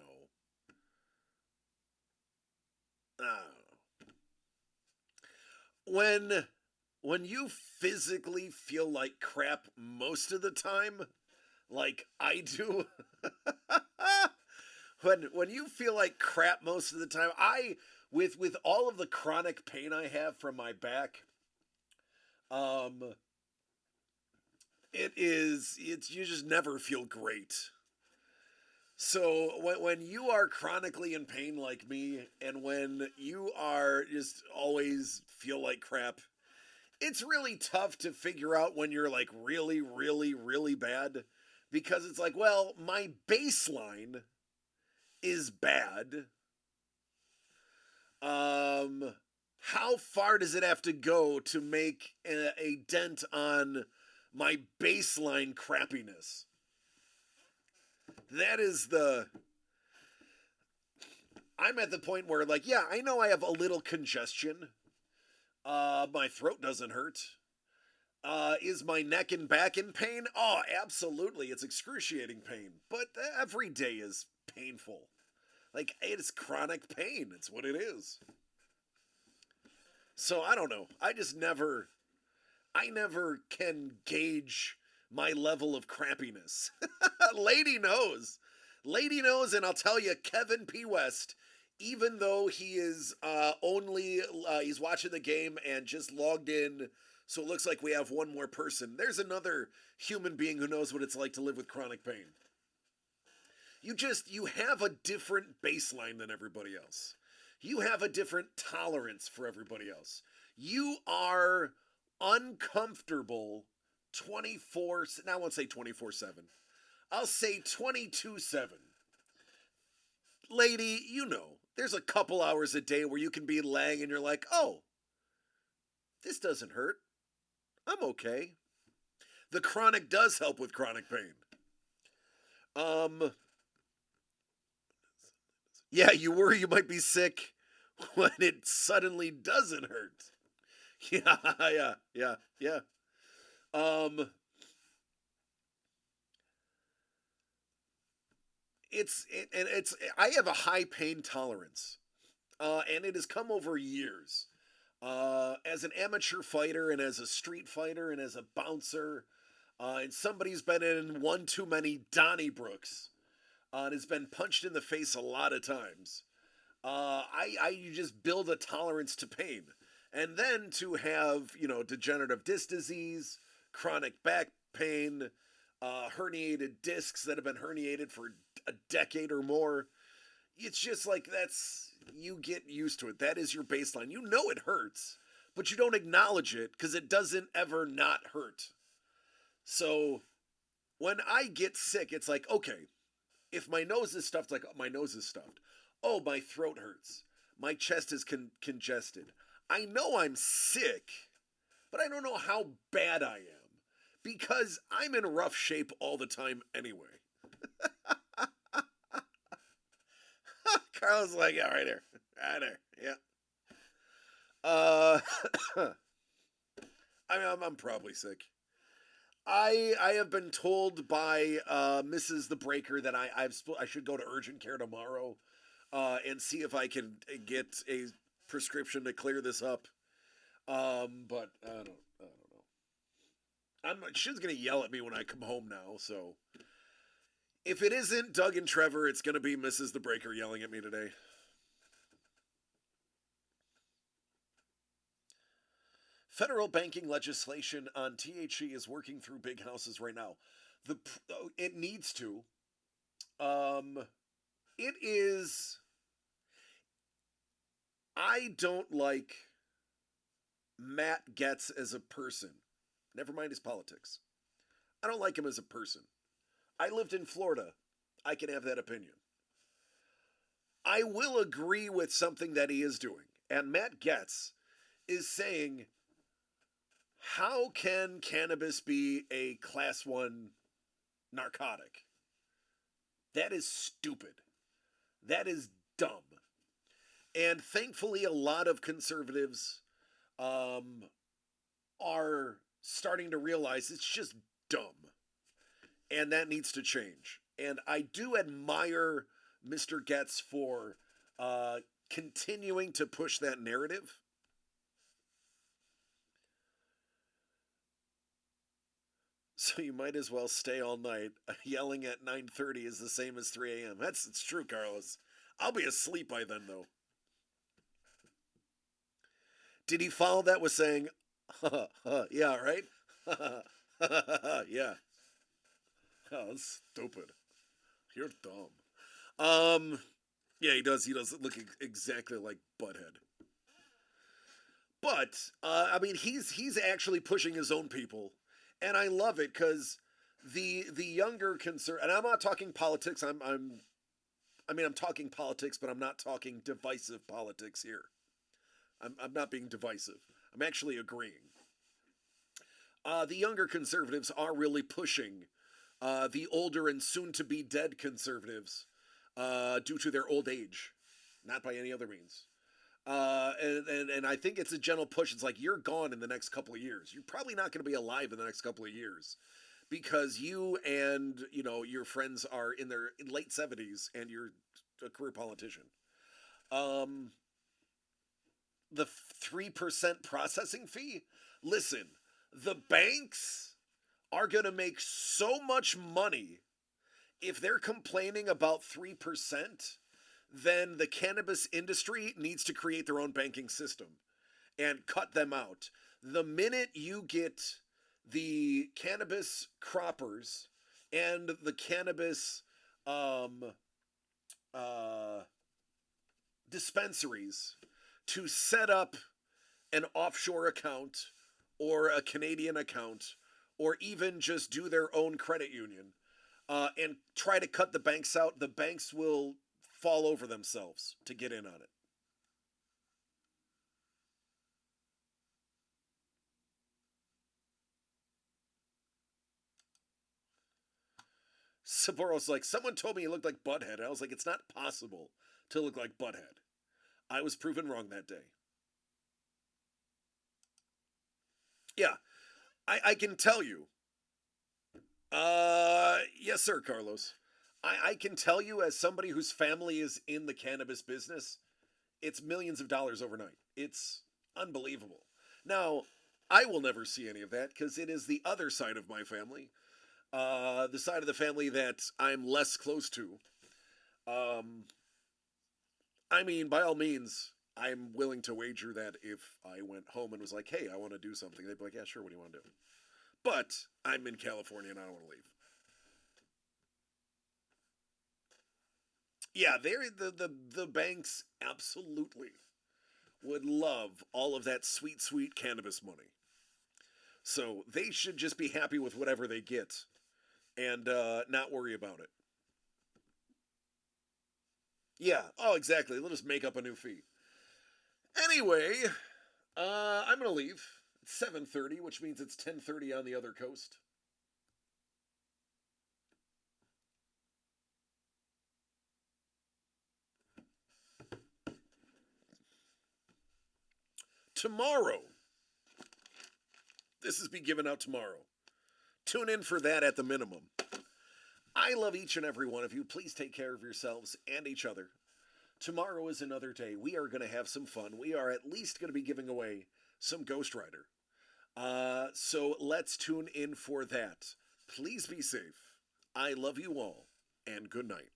A: When when you physically feel like crap most of the time, like I do, When you feel like crap most of the time, I with all of the chronic pain I have from my back, um, it's you just never feel great. So when you are chronically in pain like me, and when you are just always feel like crap, it's really tough to figure out when you're like really, really, really bad, because it's like, well, my baseline is bad. Um, how far does it have to go to make a dent on my baseline crappiness? That is the. I'm at the point where, like, yeah, I know I have a little congestion. My throat doesn't hurt. Is my neck and back in pain? Oh, absolutely. It's excruciating pain. But every day is painful. Like, it's chronic pain. It's what it is. So I don't know. I never can gauge my level of crappiness. Lady knows. Lady knows, and I'll tell you, Kevin P. West, even though he is he's watching the game and just logged in, so it looks like we have one more person. There's another human being who knows what it's like to live with chronic pain. You have a different baseline than everybody else. You have a different tolerance for everybody else. You are uncomfortable 24, now I won't say 24/7. I'll say 22/7. Lady, you know, there's a couple hours a day where you can be laying and you're like, "Oh, this doesn't hurt. I'm okay." The chronic does help with chronic pain. Um yeah, you worry you might be sick when it suddenly doesn't hurt. Yeah, yeah, yeah, yeah. Um, and it's I have a high pain tolerance, and it has come over years. As an amateur fighter and as a street fighter and as a bouncer, and somebody's been in one too many Donnybrooks, and has been punched in the face a lot of times. I you just build a tolerance to pain, and then to have degenerative disc disease, chronic back pain, herniated discs that have been herniated for a decade or more. It's just like you get used to it. That is your baseline. You know it hurts, but you don't acknowledge it because it doesn't ever not hurt. So when I get sick, it's like, okay, if my nose is stuffed, like my nose is stuffed. Oh, my throat hurts. My chest is congested. I know I'm sick, but I don't know how bad I am because I'm in rough shape all the time anyway. Carl's like, yeah, right there. Right there. Yeah. Uh, I'm probably sick. I have been told by Mrs. the Breaker that I should go to urgent care tomorrow, and see if I can get a prescription to clear this up. But I don't know. She's gonna yell at me when I come home now. So if it isn't Doug and Trevor, it's gonna be Mrs. the Breaker yelling at me today. Federal banking legislation on THC is working through big houses right now. The it needs to. Um, it is. I don't like Matt Getz as a person. Never mind his politics. I don't like him as a person. I lived in Florida. I can have that opinion. I will agree with something that he is doing. And Matt Getz is saying, how can cannabis be a class 1 narcotic? That is stupid. That is dumb. And thankfully, a lot of conservatives um, are starting to realize it's just dumb. And that needs to change. And I do admire Mr. Getz for uh, continuing to push that narrative. So So you might as well stay all night. Yelling at 9:30 is the same as 3 a.m. It's true, Carlos. I'll be asleep by then, though. Did he follow that with saying, yeah, right? Yeah. Oh, that's stupid. You're dumb. Yeah, he does. He does look exactly like Butthead. But I mean, he's actually pushing his own people, and I love it because the younger concern, and I'm not talking politics. I mean, I'm talking politics, but I'm not talking divisive politics here. I'm not being divisive. I'm actually agreeing. The younger conservatives are really pushing the older and soon to be dead conservatives due to their old age, not by any other means. And I think it's a gentle push. It's like you're gone in the next couple of years. You're probably not going to be alive in the next couple of years because you and your friends are in their late 70s and you're a career politician. Um, the 3% processing fee. Listen, the banks are going to make so much money if they're complaining about 3%, then the cannabis industry needs to create their own banking system and cut them out. The minute you get the cannabis croppers and the cannabis um, uh, dispensaries to set up an offshore account or a Canadian account or even just do their own credit union and try to cut the banks out, the banks will fall over themselves to get in on it. Saboro's like, someone told me he looked like Butthead. I was like, it's not possible to look like Butthead. I was proven wrong that day. Yeah, I can tell you. Yes, sir, Carlos. I can tell you, as somebody whose family is in the cannabis business, it's millions of dollars overnight. It's unbelievable. Now, I will never see any of that because it is the other side of my family, the side of the family that I'm less close to. Um, I mean, by all means, I'm willing to wager that if I went home and was like, "Hey, I want to do something," they'd be like, "Yeah, sure. What do you want to do?" But I'm in California and I don't want to leave. Yeah, they're the banks absolutely would love all of that sweet, sweet cannabis money. So they should just be happy with whatever they get and not worry about it. Yeah. Oh, exactly. They'll just make up a new fee. Anyway, I'm gonna leave. It's 7:30, which means it's 10:30 on the other coast. Tomorrow, this is be given out tomorrow. Tune in for that at the minimum. I love each and every one of you. Please take care of yourselves and each other. Tomorrow is another day. We are going to have some fun. We are at least going to be giving away some Ghost Rider. So let's tune in for that. Please be safe. I love you all, and good night.